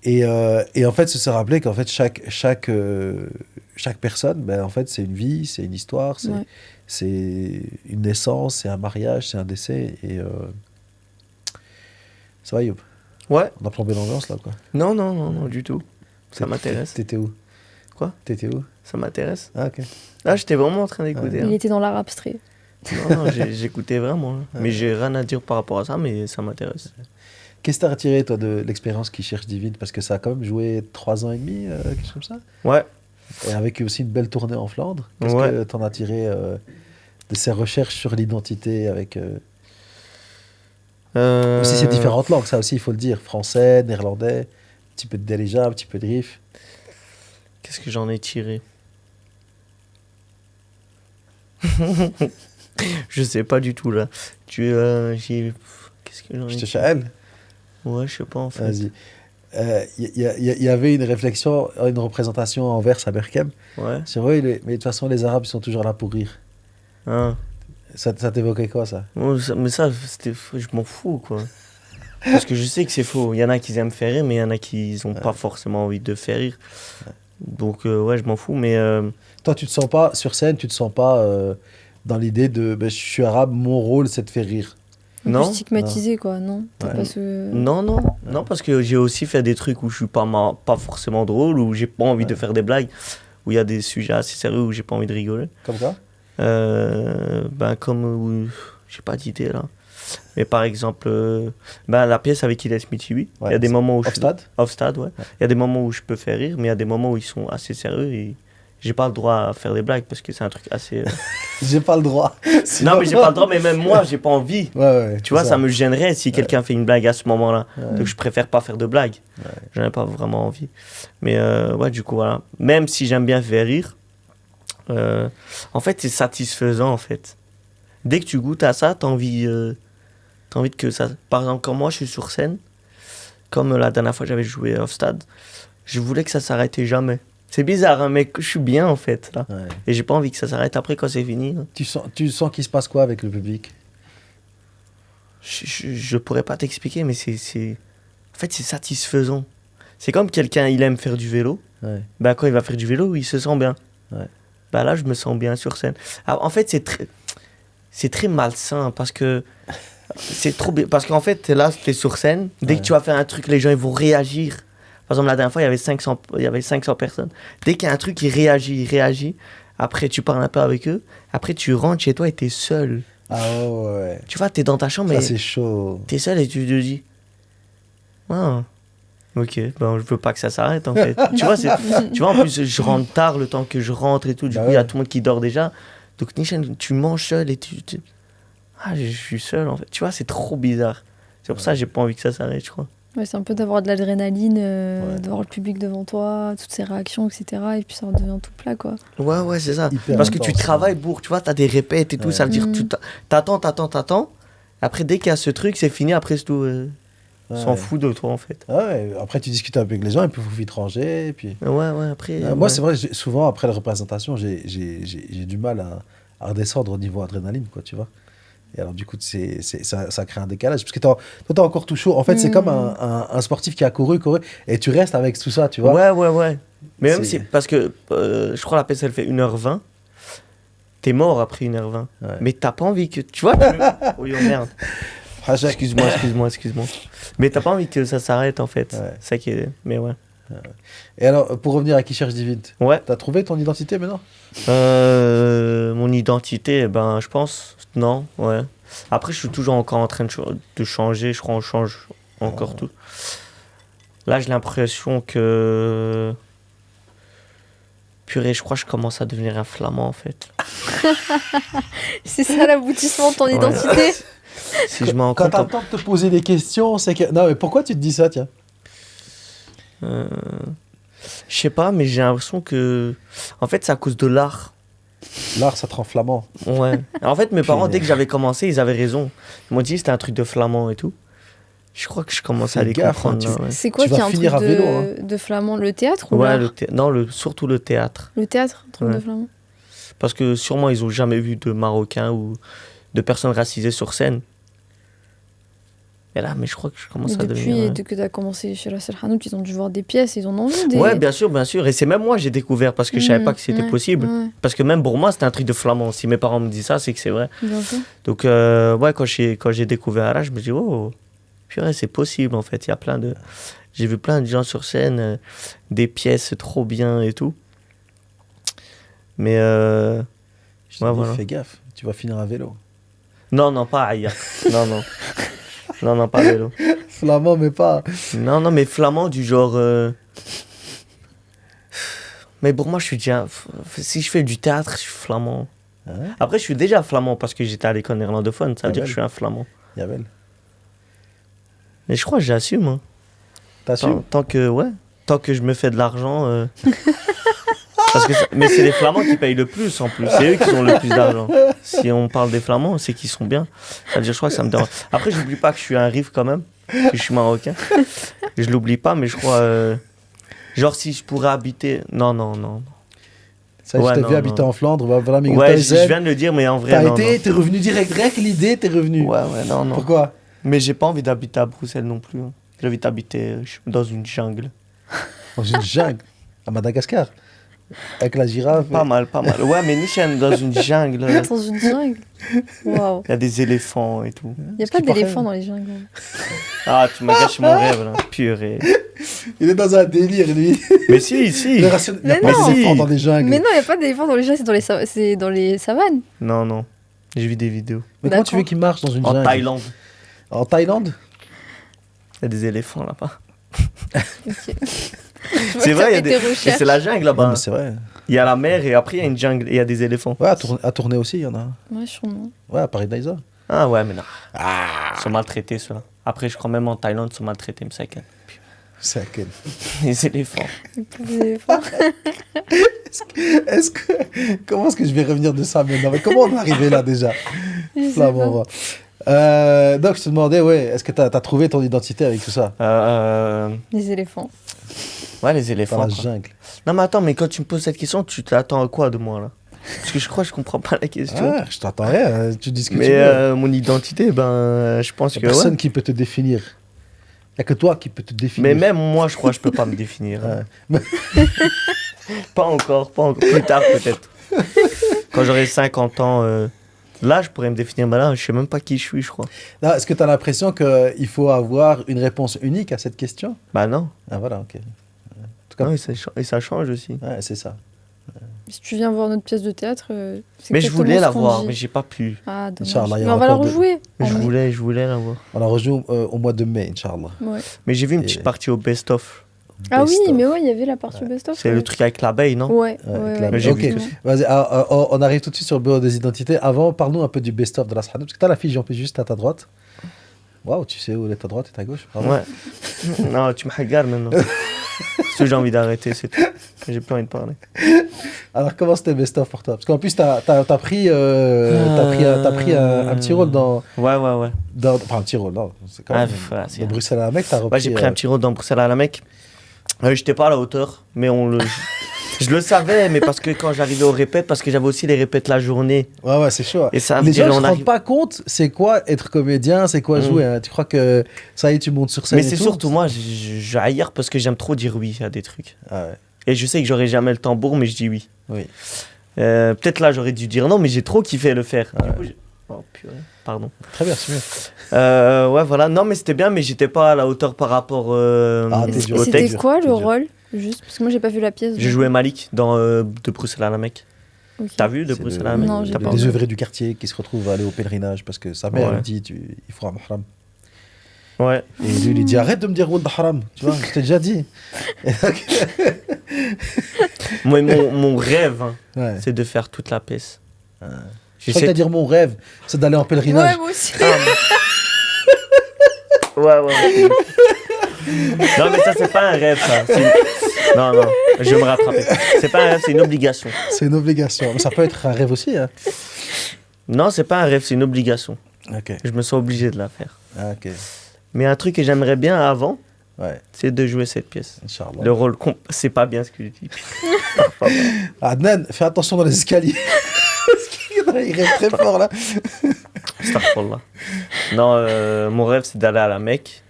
Et en fait, se rappeler qu'en fait, chaque personne, en fait, c'est une vie, c'est une histoire, c'est une naissance, c'est un mariage, c'est un décès. Et ça va, Youb? Ouais. On a plombé l'ambiance, là, quoi. Non, du tout. Ça m'intéresse. T'étais où? Quoi? T'étais où? Ça m'intéresse. Ah, ok. Là, j'étais vraiment en train d'écouter. Il était dans l'art abstrait. Non, j'écoutais vraiment. Mais j'ai rien à dire par rapport à ça, mais ça m'intéresse. Qu'est-ce que t'as retiré, toi, de l'expérience Qui cherche Divine? Parce que ça a quand même joué 3 ans et demi, quelque chose comme ça. Ouais. Et avec aussi une belle tournée en Flandre. Qu'est-ce que t'en as tiré de ces recherches sur l'identité avec... Aussi ces différentes langues, ça aussi, il faut le dire. Français, néerlandais, un petit peu de Delija, un petit peu de Rif. Qu'est-ce que j'en ai tiré? Je sais pas du tout, là. Qu'est-ce que j'en ai tiré? Je te chahelle? Ouais, je sais pas, en fait. Vas-y. Il y avait une réflexion, une représentation en verse à Berkem. Ouais. C'est vrai, mais de toute façon, les Arabes sont toujours là pour rire. Ah. Ça t'évoquait quoi, ça? Mais ça, je m'en fous, quoi. Parce que je sais que c'est faux. Il y en a qui aiment faire rire, mais il y en a qui n'ont pas forcément envie de faire rire. Donc, je m'en fous, mais... Toi, tu te sens pas, sur scène, tu te sens pas dans l'idée de je suis arabe, mon rôle, c'est de faire rire. Non. Stigmatisé, quoi, non? Non, parce que j'ai aussi fait des trucs où je suis pas forcément drôle, où j'ai pas envie de faire des blagues, où il y a des sujets assez sérieux où j'ai pas envie de rigoler. Comme quoi? J'ai pas d'idée là. Mais par exemple, la pièce avec Iles Michibi, il y a des moments où Off-Stade, ouais. Il y a des moments où je peux faire rire, mais il y a des moments où ils sont assez sérieux et j'ai pas le droit à faire des blagues parce que c'est un truc assez... J'ai pas le droit. Sinon... Non, mais j'ai pas le droit, mais même moi, j'ai pas envie. Tu vois, ça me gênerait si quelqu'un fait une blague à ce moment-là. Donc je préfère pas faire de blagues. J'en ai pas vraiment envie. Mais du coup, voilà. Même si j'aime bien faire rire, en fait, c'est satisfaisant, en fait. Dès que tu goûtes à ça, t'as envie que ça... Par exemple, quand moi, je suis sur scène, comme la dernière fois, j'avais joué Off-Stade, je voulais que ça s'arrêtait jamais. C'est bizarre, hein, mais je suis bien, en fait, là. Ouais. Et j'ai pas envie que ça s'arrête après, quand c'est fini. Là. Tu sens qu'il se passe quoi avec le public? Je pourrais pas t'expliquer, mais en fait, c'est satisfaisant. C'est comme quelqu'un, il aime faire du vélo. Ouais. Quand il va faire du vélo, il se sent bien. Ouais. Là, je me sens bien sur scène. Alors, en fait, c'est très malsain, parce que... C'est trop bien. Parce qu'en fait, là, t'es sur scène. Dès que tu vas faire un truc, les gens ils vont réagir. Par exemple, la dernière fois, il y avait 500 personnes. Dès qu'il y a un truc qui réagit. Après, tu parles un peu avec eux. Après, tu rentres chez toi et t'es seul. Ah ouais. Tu vois, t'es dans ta chambre, Ça, mais c'est chaud. t'es seul et tu te dis... Ah, ok, ben, je veux pas que ça s'arrête, en fait. Tu vois, en plus, je rentre tard, le temps que je rentre et tout. Du Bah coup, il y a ouais. tout le monde qui dort déjà. Donc, Nishan, tu manges seul et Ah, je suis seul, en fait. Tu vois, c'est trop bizarre. C'est pour ça que j'ai pas envie que ça s'arrête, je crois. Ouais, c'est un peu d'avoir de l'adrénaline, Ouais. d'avoir le public devant toi, toutes ces réactions, etc. Et puis ça devient tout plat, quoi. Ouais, c'est ça. Hyper Parce que tu intense, travailles pour, tu vois, t'as des répètes et tout, Ouais. ça veut dire Mhm. t'attends. Après, dès qu'il y a ce truc, c'est fini, après, c'est tout. Ouais. S'en fout de toi, en fait. Ouais, après, tu discutes avec les gens et puis vous vite ranger. Et puis... Ouais, après. Moi, ouais. c'est vrai, souvent, après la représentation, j'ai du mal à redescendre au niveau adrénaline, quoi, tu vois. Et alors, du coup, ça crée un décalage. Parce que toi, t'es encore tout chaud. En fait, c'est comme un sportif qui a couru, et tu restes avec tout ça, tu vois. Ouais. Mais même, C'est- c'est parce que je crois la peste, elle fait 1h20. T'es mort après 1h20. Ouais. Mais t'as pas envie que. Tu vois, Oui, oh merde. Haja- Excuse-moi. Mais t'as pas envie que ça s'arrête, en fait. Ouais. C'est ça qui est. Mais ouais. Et alors, pour revenir à Qui cherche Divine, Ouais. t'as trouvé ton identité maintenant? Mon identité, ben, je pense, non, ouais. Après, je suis toujours encore en train de changer, je crois on change encore tout. Là, j'ai l'impression que... Purée, je crois que je commence à devenir un flamand, en fait. C'est ça l'aboutissement de ton Ouais. identité. Si je m'en Quand compte... t'as le temps de te poser des questions, c'est que... Non, mais pourquoi tu te dis ça, tiens? Je sais pas, mais j'ai l'impression que... En fait, c'est à cause de l'art. L'art, ça te rend flamand. Ouais. En fait, mes parents, Punaise. dès que j'avais commencé, ils avaient raison. Ils m'ont dit que c'était un truc de flamand et tout. Je crois que je commence à Fais les gaffe, comprendre. hein, là, ouais. C'est quoi Tu qui est vas un truc finir à vélo, hein. de flamand? Le théâtre ou Ouais, l'art? non, surtout le théâtre. Le théâtre, un truc Ouais. de flamand. Parce que sûrement, ils ont jamais vu de Marocains ou de personnes racisées sur scène. Et là, mais je crois que je commence Et à depuis devenir... que tu as commencé chez la Hanout, ils ont dû voir des pièces, ils en ont vu des... Ouais, bien sûr. Et c'est même moi, j'ai découvert parce que je savais pas que c'était Ouais, possible. Ouais, Parce que même pour moi, c'était un truc de flamand. Si mes parents me disent ça, c'est que c'est vrai. bien sûr. Donc, ouais, quand j'ai découvert Arras, je me dis, oh, purée, c'est possible en fait. Il y a plein de... J'ai vu plein de gens sur scène, des pièces trop bien et tout. Mais, Je te Ouais, dis, voilà. fais gaffe, tu vas finir à vélo. non, pas ailleurs. Non. Non, pas vélo. Flamand, mais pas... Non, mais flamand du genre... Mais pour moi, je suis déjà... Si je fais du théâtre, je suis flamand. Hein? Après, je suis déjà flamand parce que j'étais à l'école néerlandophone. Ça veut dire que je suis un flamand. Yabel. Mais je crois que j'assume. Hein. T'assumes? Tant que je me fais de l'argent... Mais c'est les Flamands qui payent le plus en plus. C'est eux qui ont le plus d'argent. Si on parle des Flamands, c'est qu'ils sont bien. Ça veut dire, je crois que ça me dérange. Après, j'oublie pas que je suis un riff quand même. Que je suis marocain. Je l'oublie pas, mais je crois. Genre, si je pourrais habiter. Non. Ça, Ouais, je t'ai non, vu habiter non. en Flandre, voilà, mais Ouais, je viens de le dire, mais en vrai, T'as non. été, t'es revenu direct l'idée, t'es revenu. Ouais, non. Pourquoi? Mais j'ai pas envie d'habiter à Bruxelles non plus. Hein. J'ai envie d'habiter dans une jungle. Dans une jungle, à Madagascar, avec la girafe. Pas mal. Ouais, mais Nishan, dans une jungle. Dans une jungle. Waouh. Il y a des éléphants et tout. Il n'y a Ce pas qui paraît. d'éléphants dans les jungles. Ah, tu m'as gâché mon rêve, là. Purée. Il est dans un délire, lui. Mais si. Il est rationnel. Il y a Mais pas non. d'éléphants dans des jungles. Mais non, il n'y a pas d'éléphants dans les jungles, c'est dans les savanes. Non. J'ai vu des vidéos. Mais comment tu D'accord. veux qu'il marche dans une En jungle? Thaïlande. En Thaïlande? Il y a des éléphants là-bas. Ok. C'est vrai, il y a des... des Mais recherches. c'est la jungle Ouais, là-bas. mais c'est vrai. Il y a la mer et après il y a une jungle et il y a des éléphants. Ouais, à tourner aussi, il y en a. Ouais, sûrement. Ouais, à Paris Daïsa. Ah ouais, mais non. Ils sont maltraités ceux-là. Après, je crois même en Thaïlande, ils sont maltraités, mais c'est C'est à quel? les éléphants. Les pauvres éléphants. Comment est-ce que je vais revenir de ça maintenant? Mais comment on est arrivé là déjà? Je sais Là, pas. bon, on va. Donc, je te demandais, ouais, est-ce que t'as trouvé ton identité avec tout ça? Les éléphants. Ouais, les Dans éléphants. la quoi. jungle. Non, mais attends, mais quand tu me poses cette question, tu t'attends à quoi de moi là? Parce que je crois que je comprends pas la question. Ah, je t'entends rien, tu dis ce que tu Mais veux. mon identité, ben, je pense Y a que. personne Ouais. qui peut te définir. Il n'y a que toi qui peux te définir. Mais même moi, je crois que je peux pas me définir. hein. Ouais. Pas encore. Plus tard peut-être. Quand j'aurai 50 ans, Là, je pourrais me définir, mais là, je sais même pas qui je suis, je crois. Non, est-ce que tu as l'impression qu'il faut avoir une réponse unique à cette question? Bah non. Ah voilà, ok. tout cas- Non, et ça change aussi. Ouais, c'est ça. Si tu viens voir notre pièce de théâtre, c'est Mais je exactement voulais ce la qu'on voir, dit. mais j'ai pas pu. Ah, dommage. Inch'Allah, il y Mais aura on va la encore de- rejouer. Je En voulais la voir. On la rejoue au mois de mai, Inch'Allah. mai. Ouais. Mais j'ai vu une Et- petite partie au best-of. Ah oui, Best of. mais ouais, il y avait la partie best-of. C'est ouais. le truc avec l'abeille, non? Ouais, Ouais, ouais, clairement. ouais, J'ai vu Ok, que exactement. vas-y, on arrive tout de suite sur le bureau des identités. Avant, parle-nous un peu du best-of de la Sahanout, parce que tu as la fiche, j'en plus juste à ta droite. Waouh, tu sais où est ta droite et ta gauche? Pardon. Ouais. Non, tu me regardes maintenant. Parce que j'ai envie d'arrêter, c'est tout. J'ai plus envie de parler. Alors, comment c'était le best-of pour toi? Parce qu'en plus, t'as pris un petit rôle Ouais. enfin, un petit rôle, non. C'est quand Ah, même. voilà, c'est- De Bruxelles à la Mecque, t'as repris. Ouais, j'ai pris un petit rôle dans Bruxelles à la Mecque. J'étais pas à la hauteur, mais je le savais, mais parce que quand j'arrivais aux répètes, parce que j'avais aussi les répètes la journée. Ouais, c'est chaud. Et ça veut Les dire, gens ne se on rendent arrive- pas compte, c'est quoi être comédien, c'est quoi Mm. jouer. Hein. Tu crois que ça y est, tu montes sur scène Mais et c'est tout? surtout moi, j'aille parce que j'aime trop dire oui à des trucs. Ah ouais. Et je sais que j'aurai jamais le tambour, mais je dis oui. Oui. Peut-être là, j'aurais dû dire non, mais j'ai trop kiffé le faire. Ouais. Du coup, oh purée, pardon. Très bien, c'est mieux. Ouais, voilà. Non, mais c'était bien, mais j'étais pas à la hauteur par rapport Ah, t'es Et dur. c'était texte. quoi C'est le dur. rôle? Juste parce que moi j'ai pas vu la pièce. J'ai donc- joué Malik dans De Bruxelles à la Mecque. Ok. T'as vu De C'est Bruxelles le- à la Mecque? Non, j'ai T'as pas des vu. œuvrés du quartier qui se retrouvent à aller au pèlerinage parce que sa mère Ouais. lui dit il faut un mahram. Ouais. Et lui, il lui dit arrête de me dire Ould Haram. Tu vois, je t'ai déjà dit. Et donc- Moi, mon rêve, hein, ouais. c'est de faire toute la pièce. Je Je crois que sais. t'as dire mon rêve, c'est d'aller en pèlerinage. Ouais, moi aussi. Ouais. Non, mais ça, c'est pas un rêve, ça. Non, je vais me rattraper. C'est pas un rêve, c'est une obligation. C'est une obligation. Mais ça peut être un rêve aussi. Hein. Non, c'est pas un rêve, c'est une obligation. Ok. Je me sens obligé de la faire. Ah, ok. Mais un truc que j'aimerais bien avant, Ouais. c'est de jouer cette pièce. Inch'Allah. Le rôle, c'est pas bien ce que je dis. Adnan, fais attention dans les escaliers. Il rêve très fort là. Astaghfirullah. Non, mon rêve, c'est d'aller à la Mecque.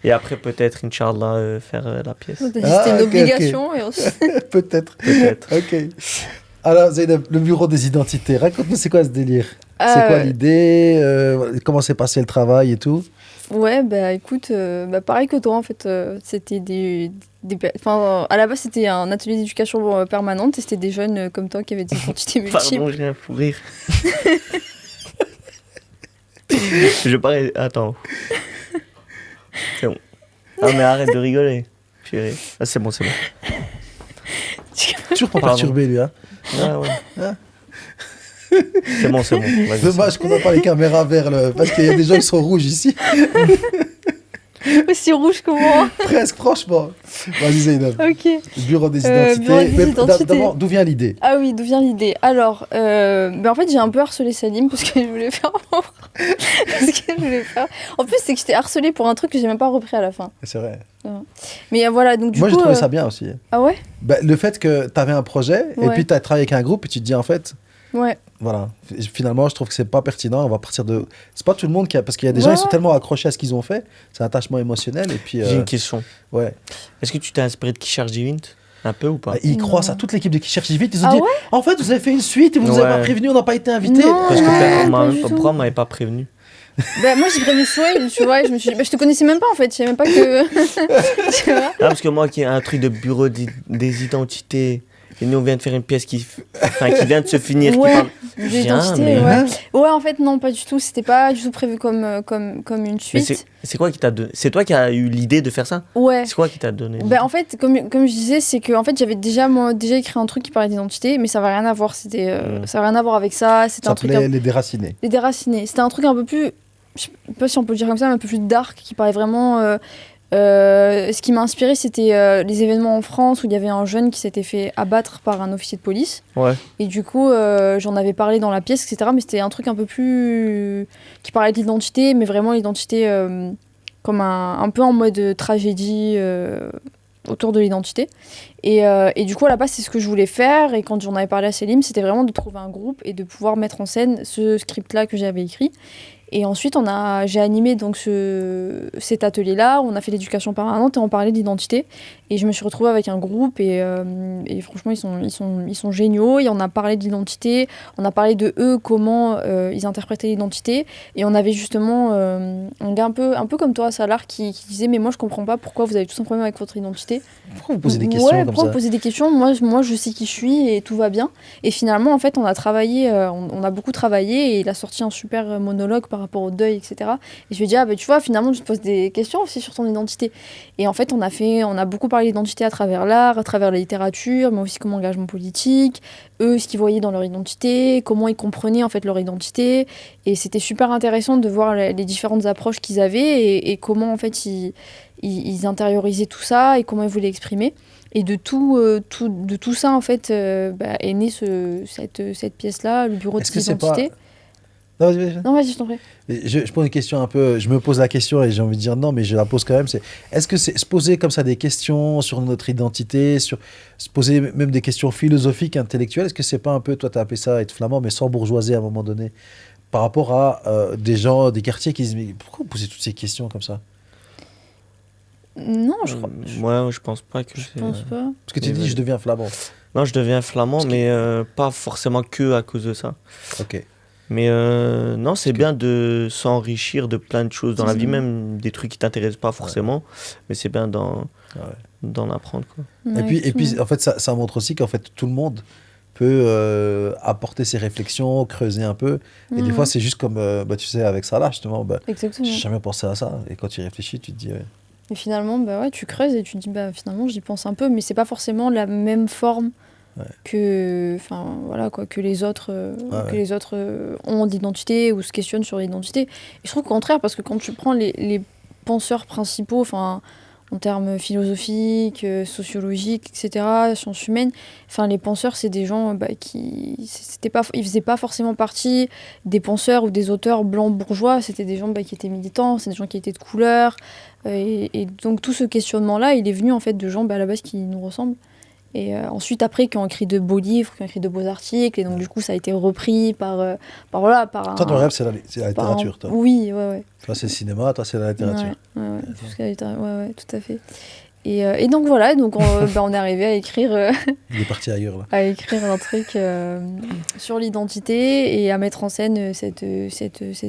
Et après, peut-être, Inch'Allah, faire la pièce. T'as dit Ah, c'était une ok, obligation. Et ensuite... Peut-être. Peut-être. Ok. Alors, Zeynep, le bureau des identités. Raconte-nous, c'est quoi ce délire? C'est Ah, quoi ouais. l'idée? Comment s'est passé le travail et tout? Ouais, bah écoute, pareil que toi en fait, c'était enfin, à la base c'était un atelier d'éducation permanente et c'était des jeunes comme toi qui avaient des identités multiples. Pardon, j'ai un fou rire. Je parie. Attends. C'est bon. Ah, mais arrête de rigoler. Purée. Ah, c'est bon. Toujours pas Pardon. perturbé, lui. Hein. Ah, ouais. Hein C'est bon. Vas-y, Dommage qu'on n'a pas les caméras vers le. Parce qu'il y a des gens qui sont rouges ici. Aussi rouge que moi. Presque, franchement. Vas-y, Zeynep. Ok. Bureau des identités. bureau des Mais identités. d'abord, d'où vient l'idée? Ah oui, d'où vient l'idée? Alors, en fait, j'ai un peu harcelé Salim parce que je voulais faire. En plus, c'est que j'étais harcelée pour un truc que j'ai même pas repris à la fin. C'est vrai. Mais voilà, donc du Moi, coup. j'ai trouvé ça bien aussi. Ah ouais? Bah, le fait que tu avais un projet et Ouais. puis tu as travaillé avec un groupe et tu te dis en fait, Ouais. voilà, finalement, je trouve que c'est pas pertinent. On va partir de. C'est pas tout le monde qui a. Parce qu'il y a des gens Ouais, qui sont ouais. tellement accrochés à ce qu'ils ont fait. C'est un attachement émotionnel. Et puis. J'ai une question. Ouais. Est-ce que tu t'es inspiré de Qui cherche Divint? Un peu ou pas? Bah, ils Non. croient ça. Toute l'équipe de Qui cherche vite, ils ont Ah dit ouais? en fait, vous avez fait une suite et vous nous avez Ouais. pas prévenu, on n'a pas été invité. Non. Parce que Ouais, on pas du tout. pourquoi on m'avait pas prévenu? Bah, moi, j'ai prévu Souhail, tu vois, et je me suis dit, je te connaissais même pas en fait, je savais même pas que. Tu vois? Ah, parce que moi, qui ai un truc de bureau des identités, et nous, on vient de faire une pièce qui vient de se finir. Ouais. Qui parle... Des Viens, identités, mais- ouais. Ouais, en fait, non, pas du tout. C'était pas du tout prévu comme une Mais suite. c'est quoi qui t'a donné? C'est toi qui as eu l'idée de faire ça? Ouais. C'est quoi qui t'a donné? Ben, en fait, comme je disais, c'est que en fait, j'avais déjà écrit un truc qui parlait d'identité, mais ça n'avait rien à voir. C'était, ça avait rien à voir avec ça. C'était Ça un truc s'appelait Les Déracinés. les déracinés. C'était un truc un peu plus, je sais pas si on peut le dire comme ça, mais un peu plus dark, qui parlait vraiment. Ce qui m'a inspiré, c'était les événements en France où il y avait un jeune qui s'était fait abattre par un officier de police. Ouais. Et du coup, j'en avais parlé dans la pièce, etc. Mais c'était un truc un peu plus. Qui parlait de l'identité, mais vraiment l'identité comme un peu en mode tragédie autour de l'identité. Et du coup, à la base, c'est ce que je voulais faire. Et quand j'en avais parlé à Selim, c'était vraiment de trouver un groupe et de pouvoir mettre en scène ce script-là que j'avais écrit. Et ensuite, j'ai animé donc cet atelier-là, on a fait l'éducation permanente et on parlait d'identité. Et je me suis retrouvée avec un groupe et franchement, ils sont géniaux. Et on a parlé d'identité, on a parlé de eux, comment ils interprétaient l'identité. Et on avait justement un gars un peu comme toi, Salar, qui disait « Mais moi, je comprends pas pourquoi vous avez tous un problème avec votre identité. » Pourquoi vous posez des questions comme pourquoi ça? vous posez des questions? Moi, je sais qui je suis et tout va bien. Et finalement, en fait, on a travaillé, on a beaucoup travaillé et il a sorti un super monologue par rapport au deuil, etc. Et je lui ai dit, ah, bah, tu vois, finalement, tu te poses des questions aussi sur ton identité. Et en fait, on a beaucoup parlé d'identité à travers l'art, à travers la littérature, mais aussi comme engagement politique, eux, ce qu'ils voyaient dans leur identité, comment ils comprenaient en fait leur identité. Et c'était super intéressant de voir les différentes approches qu'ils avaient et comment en fait ils intériorisaient tout ça et comment ils voulaient exprimer. Et de tout ça, en fait, est née cette pièce-là, le bureau Est-ce des que c'est pas... identités. Non, vas-y. Non, vas-y, je t'en prie. Je pose une question un peu... Je me pose la question et j'ai envie de dire non, mais je la pose quand même. Est-ce que c'est se poser comme ça des questions sur notre identité, se poser même des questions philosophiques, intellectuelles, est-ce que c'est pas un peu, toi tu as appelé ça être flamand, mais sans bourgeoisie à un moment donné, par rapport à des gens, des quartiers qui se disent, mais pourquoi vous posez toutes ces questions comme ça? Non, je crois. Moi, je pense pas que Je pense pas. Parce que tu dis, je deviens flamand. Non, je deviens flamand, Parce que- mais pas forcément que à cause de ça. Ok. Mais non, c'est bien de s'enrichir de plein de choses dans la vie, même des trucs qui t'intéressent pas forcément, mais c'est bien d'en apprendre, quoi. Et puis, en fait, ça montre aussi qu'en fait, tout le monde peut apporter ses réflexions, creuser un peu. Et des fois, c'est juste comme, tu sais, avec Salah, justement, Exactement. j'ai jamais pensé à ça. Et quand tu y réfléchis, tu te dis, ouais. Et finalement, tu creuses et tu te dis, finalement, j'y pense un peu, mais c'est pas forcément la même forme que les autres, ont d'identité ou se questionnent sur l'identité. Et je trouve au contraire, parce que quand tu prends les penseurs principaux, en termes philosophiques, sociologiques, etc., sciences humaines, les penseurs, c'est des gens ils faisaient pas forcément partie des penseurs ou des auteurs blancs bourgeois, c'était des gens qui étaient militants, c'est des gens qui étaient de couleur, et donc tout ce questionnement-là, il est venu en fait de gens à la base qui nous ressemblent. Et ensuite, après, qui ont écrit de beaux livres, qui ont écrit de beaux articles, et donc du coup, ça a été repris par Toi, ton rêve, c'est la littérature, toi. Oui, ouais. Toi, c'est le cinéma, toi, c'est la littérature. Ouais, tout ce qui est littérature, ouais, tout à fait. Et donc voilà, on est arrivé à écrire, Il est parti ailleurs, là. à écrire un truc sur l'identité et à mettre en scène cette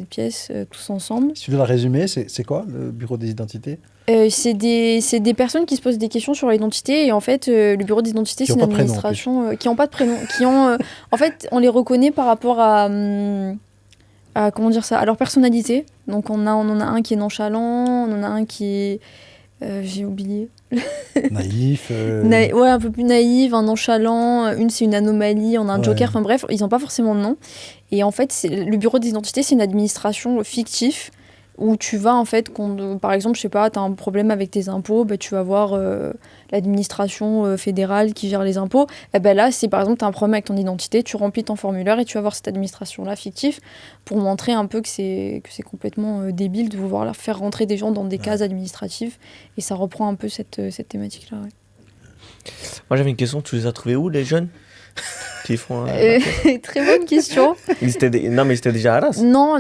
pièce tous ensemble. Si tu veux la résumer, c'est quoi, le bureau des identités? C'est des personnes qui se posent des questions sur l'identité et en fait le bureau d'identité c'est une administration qui n'ont pas de prénom, en fait on les reconnaît par rapport à comment dire ça, à leur personnalité. Donc on en a un qui est nonchalant, on en a un qui est j'ai oublié. Naïf. Ouais, un peu plus naïf, un nonchalant, une c'est une anomalie, on a un joker, enfin bref, ils n'ont pas forcément de nom. Et en fait, le bureau d'identité, c'est une administration fictive où tu vas en fait, par exemple, je sais pas, tu as un problème avec tes impôts, tu vas voir l'administration fédérale qui gère les impôts. Et là, c'est par exemple, tu as un problème avec ton identité, tu remplis ton formulaire et tu vas voir cette administration-là fictive pour montrer un peu que c'est complètement débile de vouloir faire rentrer des gens dans des cases administratives. Et ça reprend un peu cette thématique-là. Ouais. Moi, j'avais une question, tu les as trouvés où, les jeunes qui font Très bonne question. Non, mais ils étaient déjà à Arras. Non.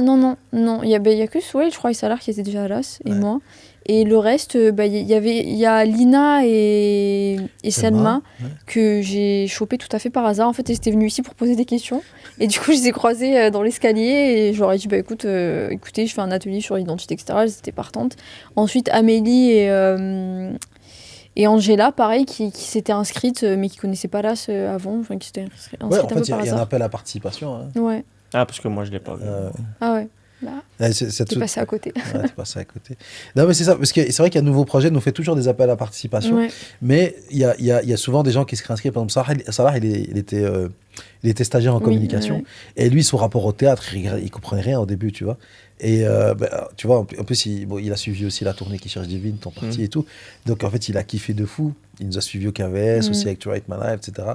Il y a que je crois, Salar qui était déjà à Arras et moi. Et le reste, il y a Lina et Selma que j'ai chopé tout à fait par hasard. En fait, elles étaient venues ici pour poser des questions. Et du coup, je les ai croisées dans l'escalier et je leur ai dit, écoutez, je fais un atelier sur l'identité, etc. Elles étaient partantes. Ensuite, Amélie et Angela, pareil, qui s'était inscrite, mais qui connaissait pas l'AS avant, enfin qui s'était inscrite en fait, un peu par hasard. Il y a un appel à participation. Hein. Ouais. Ah, parce que moi, je l'ai pas vu. Ah ouais. T'es passé à côté. Ouais, t'es passé à côté. Non, mais c'est ça, parce que c'est vrai qu'il y a un nouveau projet, nous fait toujours des appels à participation, mais il y a souvent des gens qui se réinscrivent. Par exemple, Salah, il était stagiaire en communication, et lui, son rapport au théâtre, il comprenait rien au début, tu vois. Et tu vois, en plus, il a suivi aussi la tournée Qui cherche Divine, ton parti et tout. Donc, en fait, il a kiffé de fou. Il nous a suivi au KVS, aussi avec To Write My Life, etc.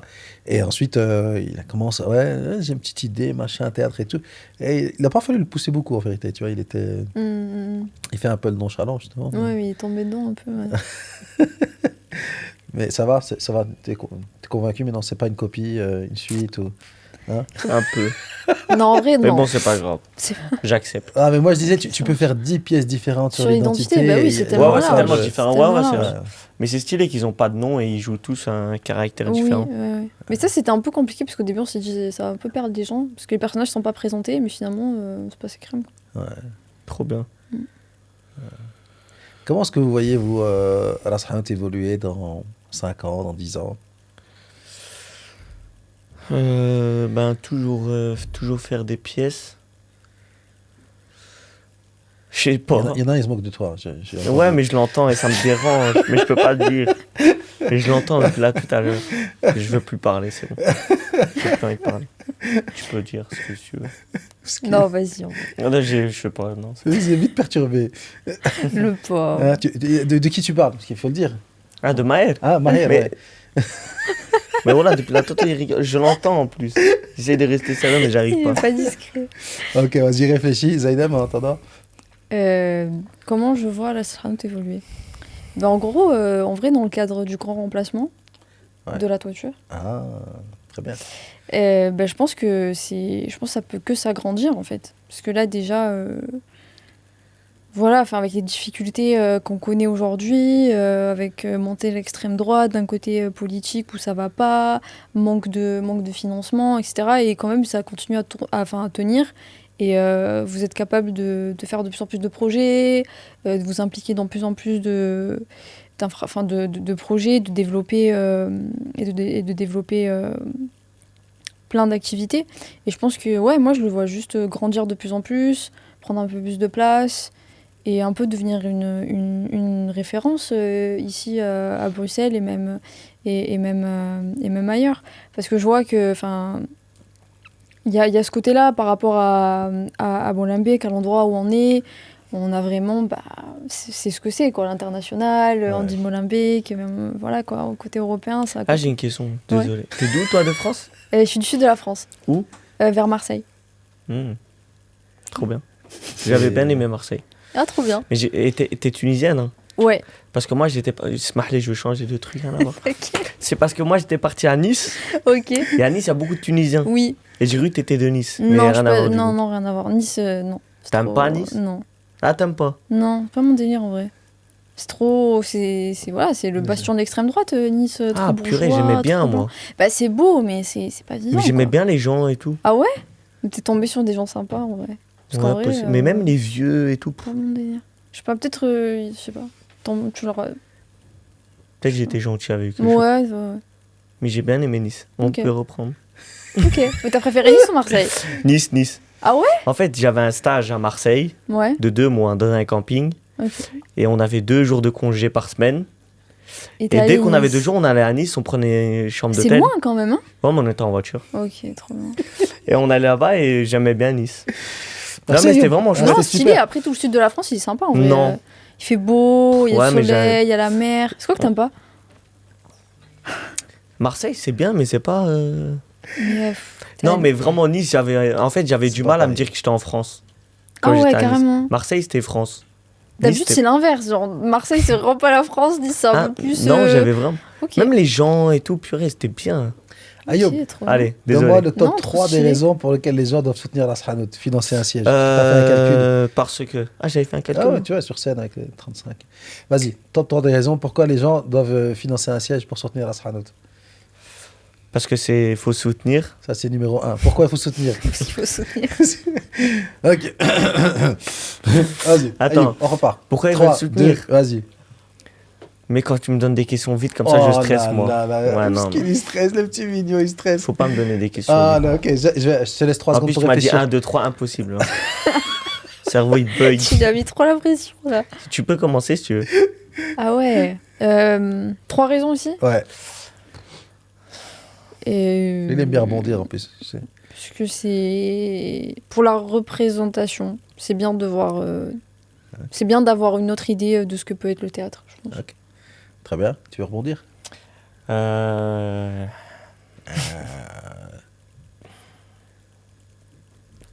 Et ensuite, il a commencé, j'ai une petite idée, machin, théâtre et tout. Et il n'a pas fallu le pousser beaucoup, en vérité, tu vois. Il fait un peu le nonchalant, justement. Ouais, mais il est tombé dedans un peu, ouais. Mais ça va, t'es convaincu, mais non, c'est pas une copie, une suite ou... Un peu. Non, en vrai, Mais non. bon, c'est pas grave. C'est- J'accepte. Ah, mais moi je disais, tu peux faire 10 pièces différentes sur Sur l'identité, l'identité. bah oui, et- c'est Ouais, tellement ouais, c'est large. tellement différent. C'est Ouais, tellement ouais, c'est large. vrai. Mais c'est stylé qu'ils ont pas de nom et ils jouent tous un caractère Oui, différent. ouais. Mais ça, c'était un peu compliqué parce qu'au début, on s'est dit ça va un peu perdre les gens parce que les personnages sont pas présentés, mais finalement, c'est passé crème. Trop bien. Comment est-ce que vous voyez, vous, Ras Hanout évoluer dans 5 ans, dans 10 ans? Toujours faire des pièces. Je sais Il y pas. en a, ils se moquent de toi. J'ai entendu. Ouais, mais je l'entends et ça me dérange. Mais je peux pas le dire. Et je l'entends depuis là tout à l'heure. Je veux plus parler, c'est bon. J'ai plus envie de parler. Tu peux dire ce que tu veux. Parce que- Non, vas-y, Là, je sais pas, non. Vous êtes vite perturbé. le pauvre. Hein, de qui tu parles? Parce qu'il faut le dire. Ah, de Maher. Ah, Maher, Mais- ouais. Mais voilà, depuis la tantôt, il rigole. Je l'entends en plus. J'essaie de rester sérieux, mais j'arrive Il pas. est pas discret. Ok, vas-y, réfléchis. Zainab, en attendant. Comment je vois la Hanout évoluer? Ben, en gros, en vrai, dans le cadre du grand remplacement Ouais. de la toiture, Ah, très bien. ben, je pense que ça peut que s'agrandir en fait. Parce que là, déjà, voilà, enfin, avec les difficultés qu'on connaît aujourd'hui, avec montée l'extrême droite, d'un côté politique où ça va pas, manque de financement, etc. Et quand même, ça continue à tenir. Et vous êtes capable de faire de plus en plus de projets, de vous impliquer dans plus en plus de projets, de développer et de développer plein d'activités. Et je pense que ouais, moi je le vois juste grandir de plus en plus, prendre un peu plus de place et un peu devenir une référence ici à Bruxelles et même ailleurs. Parce que je vois que il y a ce côté-là par rapport à Molenbeek, à l'endroit où on est. On a vraiment, c'est ce que c'est, quoi, l'international, Ouais. Andy Molenbeek, même, voilà, quoi, au côté européen. Ça, Ah, j'ai une question. Désolé. T'es d'où, toi, de France? Je suis du sud de la France. Où? Vers Marseille. Trop bien. J'avais bien aimé Marseille. Ah, trop bien. Mais t'es tunisienne, hein? Ouais. Parce que moi, j'étais pas. Smahlé, je vais changer de truc, rien à voir. Ok. C'est parce que moi, j'étais parti à Nice. Ok. Et à Nice, il y a beaucoup de Tunisiens. Oui. Et j'ai cru que t'étais de Nice. Mais Non, rien à voir. du non, coup. non, rien à voir. Nice, non. C'est T'aimes trop- pas Nice? Non. Ah, t'aimes pas? Non, pas mon délire en vrai. C'est trop. Voilà, c'est le bastion de l'extrême droite, Nice. Ah, trop purée, bourgeois, j'aimais bien, trop moi. blanc. Bah, c'est beau, mais c'est pas vivant. Mais j'aimais quoi. bien les gens et tout. Ah ouais? T'es tombé sur des gens sympas en vrai. Parce qu'en Ouais, vrai, possible. Mais même les vieux et tout. pas mon délire. Je sais pas, peut-être. Je sais pas. Tu leur. Peut-être que j'étais gentil avec eux. Ouais, Mais j'ai bien aimé Nice. On Ok. peut reprendre. ok. Mais t'as préféré Nice ou Marseille? Nice. Ah ouais? En fait, j'avais un stage à Marseille Ouais. de 2 mois dans un camping. Ok. Et on avait 2 jours de congé par semaine. t'es Et allé dès qu'on avait Nice. 2 jours, on allait à Nice, on prenait une chambre C'est d'hôtel. loin quand même, hein? Ouais, mais on était en voiture. Ok, trop bien. Et on allait là-bas et j'aimais bien Nice. Non, Marseille, mais c'était vraiment ah, chouette. Non, c'était stylé. super. Après, tout le sud de la France, il est sympa en vrai. Non. Il fait beau, il y a Ouais, le mais soleil, il y a la mer. C'est quoi que t'aimes pas? Marseille, c'est bien, mais c'est pas. Mais, Non, mais vraiment, Nice, j'avais C'est du pas mal à me pareil. dire que j'étais en France. Ah Quand ouais, j'étais à Nice. carrément. Marseille, c'était France. D'habitude, Nice, c'est l'inverse. Genre, Marseille, c'est vraiment pas la France. Nice, c'est un Ah, peu plus. non, j'avais vraiment. Ok. Même les gens et tout, purée, c'était bien. Ayoub, Ok, trop bien. Allez, donne-moi désolé. le top Non, 3 des stylé. raisons pour lesquelles les gens doivent soutenir Ras Hanout, financer un siège. T'as fait un calcul. Parce que. Ah, j'avais fait un calcul. Ah ouais, tu vois, sur scène avec les 35. Vas-y, top 3 des raisons pourquoi les gens doivent financer un siège pour soutenir Ras Hanout. Parce que faut soutenir. Ça, c'est numéro 1. Pourquoi il faut soutenir? Parce qu'il faut soutenir. Ok. Vas-y, Attends. Ayoub, on repart. Pourquoi ils veulent 3, soutenir 2, vas-y. Mais quand tu me donnes des questions vite comme ça, Oh je stresse, là moi. là là, Ouais, parce non. qu'il stresse, le petit mignon, il stresse. Faut pas me donner des questions. Ah vite. non, ok, je te laisse 3 En secondes plus, pour tu m'as dit réfléchir. 1, 2, 3, impossible. hein. Cerveau, il bug. Tu lui as mis trop la pression là. Tu peux commencer si tu veux. Ah ouais. 3 raisons aussi. Ouais, Et, il aime bien rebondir en plus. tu sais. Parce que c'est pour la représentation. C'est bien de voir. C'est bien d'avoir une autre idée de ce que peut être le théâtre, je pense. Très bien, tu veux rebondir?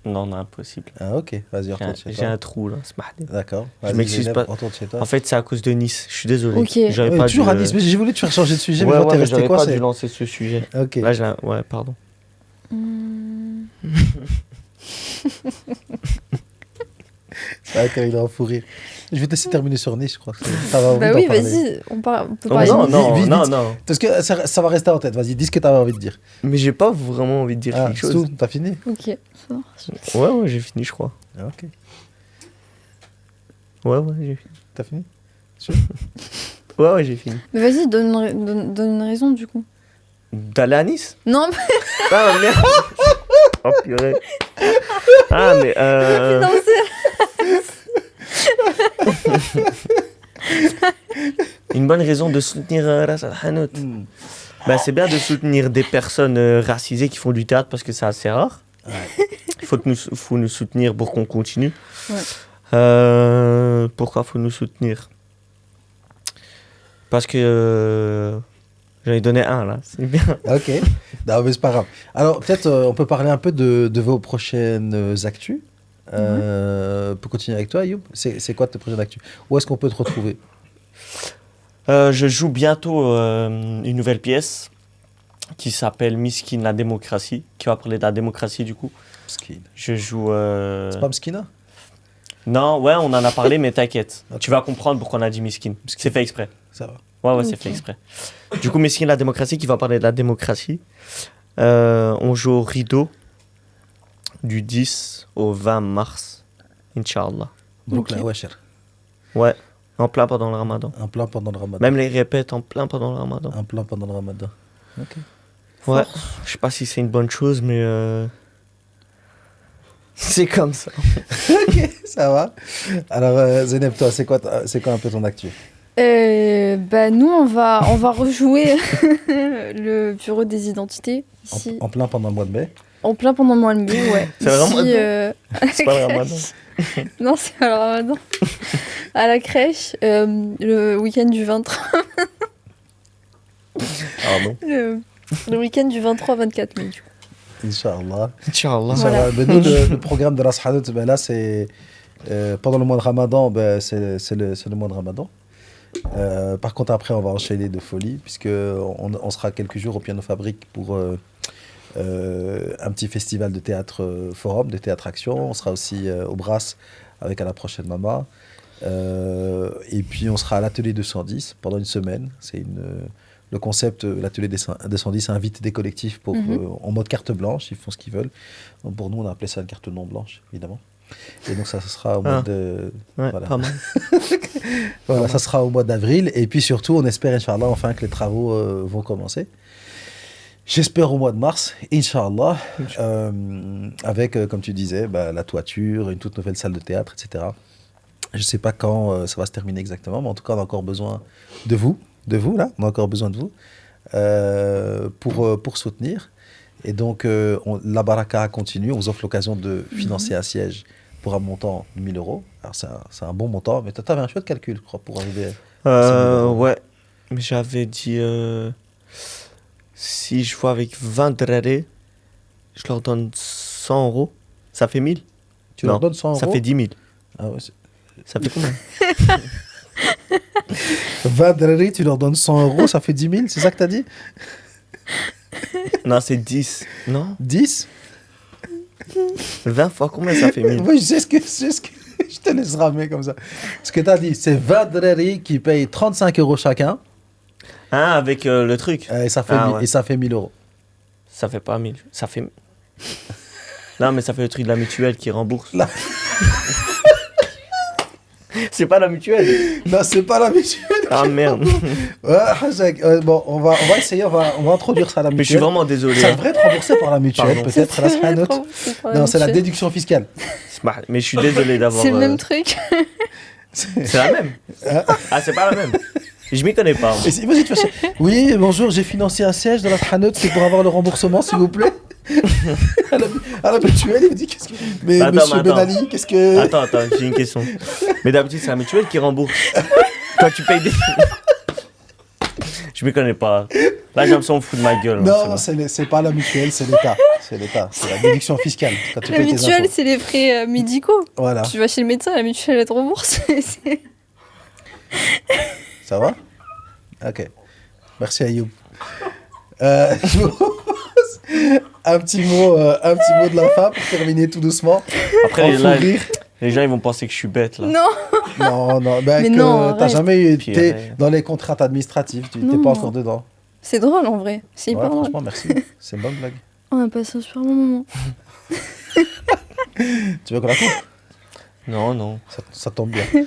Non, non, impossible. Ah ok, vas-y, J'ai un, retourne chez j'ai toi. un trou là, smahdé. D'accord, Je vas-y, m'excuse Zeynep, pas. retourne chez toi. En fait, c'est à cause de Nice. Je suis désolé. Ok. J'aurais Ouais, pas toujours dû, à Nice, mais j'ai voulu te faire changer de sujet, mais Ouais, je vois ouais, t'es mais resté j'aurais pas coincé. dû lancer ce sujet. Ok, Là, ouais, pardon. Hum, Ah, quand il est en fou rire. Je vais te laisser terminer sur Nice, je crois. Ça va envie Bah d'en oui, parler. vas-y, on peut Oh, parler Non, de- non, vite, non, vite. non. Parce que ça va rester en tête. Vas-y, dis ce que tu avais envie de dire. Mais j'ai pas vraiment envie de dire Ah, quelque c'est chose. tout, t'as fini? Ok, ça marche. Ouais, j'ai fini, je crois. Ah, ok. Ouais, j'ai fini. T'as fini? Ouais, j'ai fini. Mais vas-y, donne une raison du coup. D'aller à Nice? Non, Ah, merde. Oh, purée. Ah, mais non, une bonne raison de soutenir Ras Al Hanout. Ben, c'est bien de soutenir des personnes racisées qui font du théâtre parce que c'est assez rare. Faut nous soutenir pour qu'on continue. Ouais. Pourquoi faut nous soutenir? Parce que j'en ai donné un là, c'est bien. Ok. Non, mais c'est pas grave. Alors, peut-être on peut parler un peu de vos prochaines actus. Pour continuer avec toi, Ayoub, c'est quoi tes prochaines actus? Où est-ce qu'on peut te retrouver? Je joue bientôt une nouvelle pièce qui s'appelle Miskin la démocratie, qui va parler de la démocratie du coup. Mskin. Je joue. C'est pas Mskina? Non, ouais, on en a parlé, mais t'inquiète. Ok. Tu vas comprendre pourquoi on a dit Miskin. C'est fait exprès. Ça va. Ouais, c'est Ok. fait exprès. Du coup, Miskin la démocratie qui va parler de la démocratie. On joue au Rideau du 10 au 20 mars, Inch'Allah. Brooklyn, Ok. ouais, cher. Ouais, en plein pendant le ramadan. Un plan pendant le ramadan. Même les répètes en plein pendant le ramadan. Un plan pendant le ramadan. Ok. Ouais, je sais pas si c'est une bonne chose, mais c'est comme ça. Ok, ça va. Alors, Zeynep, toi, c'est quoi un peu ton actu? Bah nous on va rejouer le bureau des identités ici En plein pendant le mois de mai. en plein pendant le mois de mai, ouais. C'est vraiment Ici, C'est pas le ramadan. Non, c'est pas le ramadan. À la crèche, le week-end du 23, Pardon. le week-end du 23-24 mai. Du coup. Inch'Allah. Inch'Allah. Voilà. Ben, nous, le programme de Ras Hanout, ben là, c'est pendant le mois de Ramadan, ben, c'est le mois de Ramadan. Par contre, après, on va enchaîner de folie, puisque on sera quelques jours au Piano Fabrique pour un petit festival de théâtre forum, de théâtre action. On sera aussi au Brass avec À la prochaine Mama. Et puis, on sera à l'atelier 210 pendant une semaine. Le concept, l'atelier 210 invite des collectifs en mode carte blanche, ils font ce qu'ils veulent. Donc pour nous, on a appelé ça une carte non blanche, évidemment. Et donc ça sera au mois de... Ouais, voilà. pas mal. Voilà, ça sera au mois d'avril. Et puis surtout, on espère, Inch'Allah, enfin que les travaux vont commencer. J'espère au mois de mars, Inch'Allah, avec, comme tu disais, bah, la toiture, une toute nouvelle salle de théâtre, etc. Je ne sais pas quand ça va se terminer exactement, mais en tout cas, on a encore besoin de vous, là, on a encore besoin de vous pour soutenir. Et donc, la Baraka continue, on vous offre l'occasion de financer un siège pour un montant de 1 000 €. Alors, c'est un bon montant, mais tu avais un chouette calcul, je crois, pour arriver à... Ouais, mais j'avais dit si je vois avec 20 drarés, je leur donne 100 €. Ça fait 1000. Tu leur Non, donnes 100 €. Ça fait 10 000. Ah ouais, Ça fait combien 20 drari, tu leur donnes 100 €, ça fait 10 000, c'est ça que tu as dit? Non, c'est 10. Non 10? 20 fois combien ça fait 1000 Oui, je sais ce que je te laisse ramer comme ça. Ce que tu as dit, c'est 20 drari qui payent 35 € chacun, Ah, avec le truc. et ça fait, Ah, 1000 ouais. et ça fait 1 000 €. Ça fait pas 1000. Ça fait. Non, mais ça fait le truc de la mutuelle qui rembourse. Là. C'est pas la mutuelle. Non, c'est pas la mutuelle. Ah merde. Ouais, Hajjak, bon, on va essayer, on va introduire ça à la Mais je suis mutuelle. vraiment désolé. Ça hein. devrait être remboursé par la mutuelle, Pardon. peut-être. Là, c'est un autre. Non, c'est la déduction fiscale. Mais je suis désolé d'avoir. C'est le même truc. C'est la même. Ah, c'est pas la même. Je m'y connais pas. moi. Et vas-y, tu fais ça. Oui, bonjour, j'ai financé un siège de la Hanout, c'est pour avoir le remboursement, s'il vous plaît. à la mutuelle, il me dit qu'est-ce que. Mais Attends, monsieur attends. Ben Ali, qu'est-ce que. Attends, j'ai une question. Mais d'habitude, c'est la mutuelle qui rembourse. Quand tu payes des. Je m'y connais pas. Là, j'ai l'impression qu'on fout de ma gueule. Non, c'est pas la mutuelle, c'est l'État. C'est l'État, c'est la déduction fiscale. Quand tu La payes tes mutuelle, impôts. c'est les frais médicaux. Voilà, Tu vas chez le médecin, la mutuelle, elle te rembourse. C'est- ça va? Ok. Merci Ayoub. Je vous propose un petit mot de la fin pour terminer tout doucement. Après, En là, fou rire. les gens ils vont penser que je suis bête là. Non, Non, ben Mais que non, t'as arrête. jamais été Pire. dans les contraintes administratives, tu n'étais Non. pas encore dedans. c'est drôle en vrai. C'est Ouais, hyper drôle. franchement, merci. C'est une bonne blague. On a passé un super bon moment. Tu veux qu'on la coupe? Non. Ça tombe bien. Bah,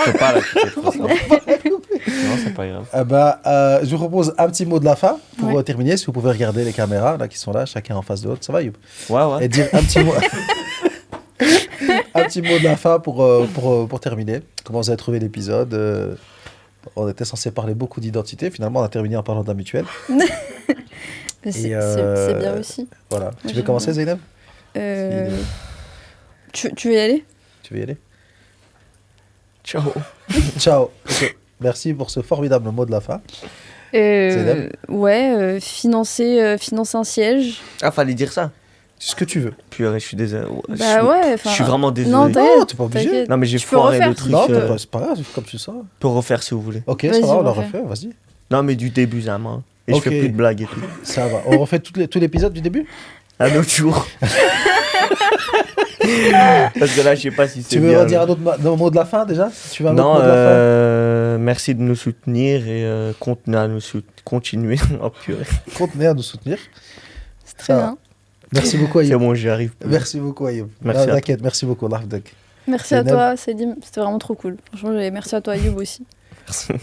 Je peux pas la couper, trop ça. Non, c'est pas grave. Je vous propose un petit mot de la fin pour Ouais. terminer. Si vous pouvez regarder les caméras là, qui sont là, chacun en face de l'autre. Ça va, Youb? Ouais. Et dire un petit mot. Un petit mot de la fin pour terminer. Comment vous avez trouvé l'épisode? On était censé parler beaucoup d'identité. Finalement, on a terminé en parlant d'un mutuel. Mais c'est Et, bien aussi. Voilà. Tu veux j'aime commencer, bien. Zeynep? Tu veux y aller? Tu veux y aller? Ciao. Ciao. Ok. Merci pour ce formidable mot de la fin. Zeynep Financer un siège. Ah, fallait dire ça. Ce que tu veux. Purée, je suis désolé. Bah ouais, Je suis vraiment désolé. Non, Non, t'inquiète. t'es pas obligé. t'inquiète. Non, mais j'ai Tu peux foiré refaire le si truc. Non, tu veux. c'est pas grave, comme tu sens. Je peux refaire si vous voulez. Ok, Vas-y, ça va, on on l'a refait. refait, vas-y. Non, mais du début, ça main. Et Ok. je fais plus de blagues et tout. Ça va. On refait tout l'épisode du début? Un autre jour. Parce que là, je sais pas si c'est Tu veux bien. redire un mot de la fin déjà? Tu veux un autre Non, mot de la fin? merci de nous soutenir et continuez à nous continuer. Oh purée. Continuez à nous soutenir. C'est très Ça va. bien. Merci beaucoup, C'est Ayoub. bon, j'y arrive. Merci beaucoup, Ayoub. Merci Non, à t'inquiète, merci beaucoup, Allah Hafdak. Merci à Zeynep. toi, Selim. C'était vraiment trop cool. Franchement, merci à toi, Youb aussi.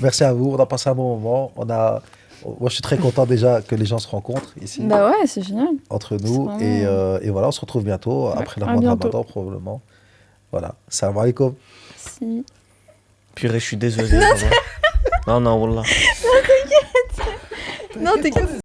Merci à vous, on a passé un bon moment. Moi, je suis très content déjà que les gens se rencontrent ici, Bah ouais, c'est génial. entre nous. c'est vraiment- Et voilà, on se retrouve bientôt, après le à mois de bientôt. Ramadan, probablement. Voilà. Salam alaikum. Si. Purée, je suis désolé. vraiment. Non, wallah. Non, t'inquiète.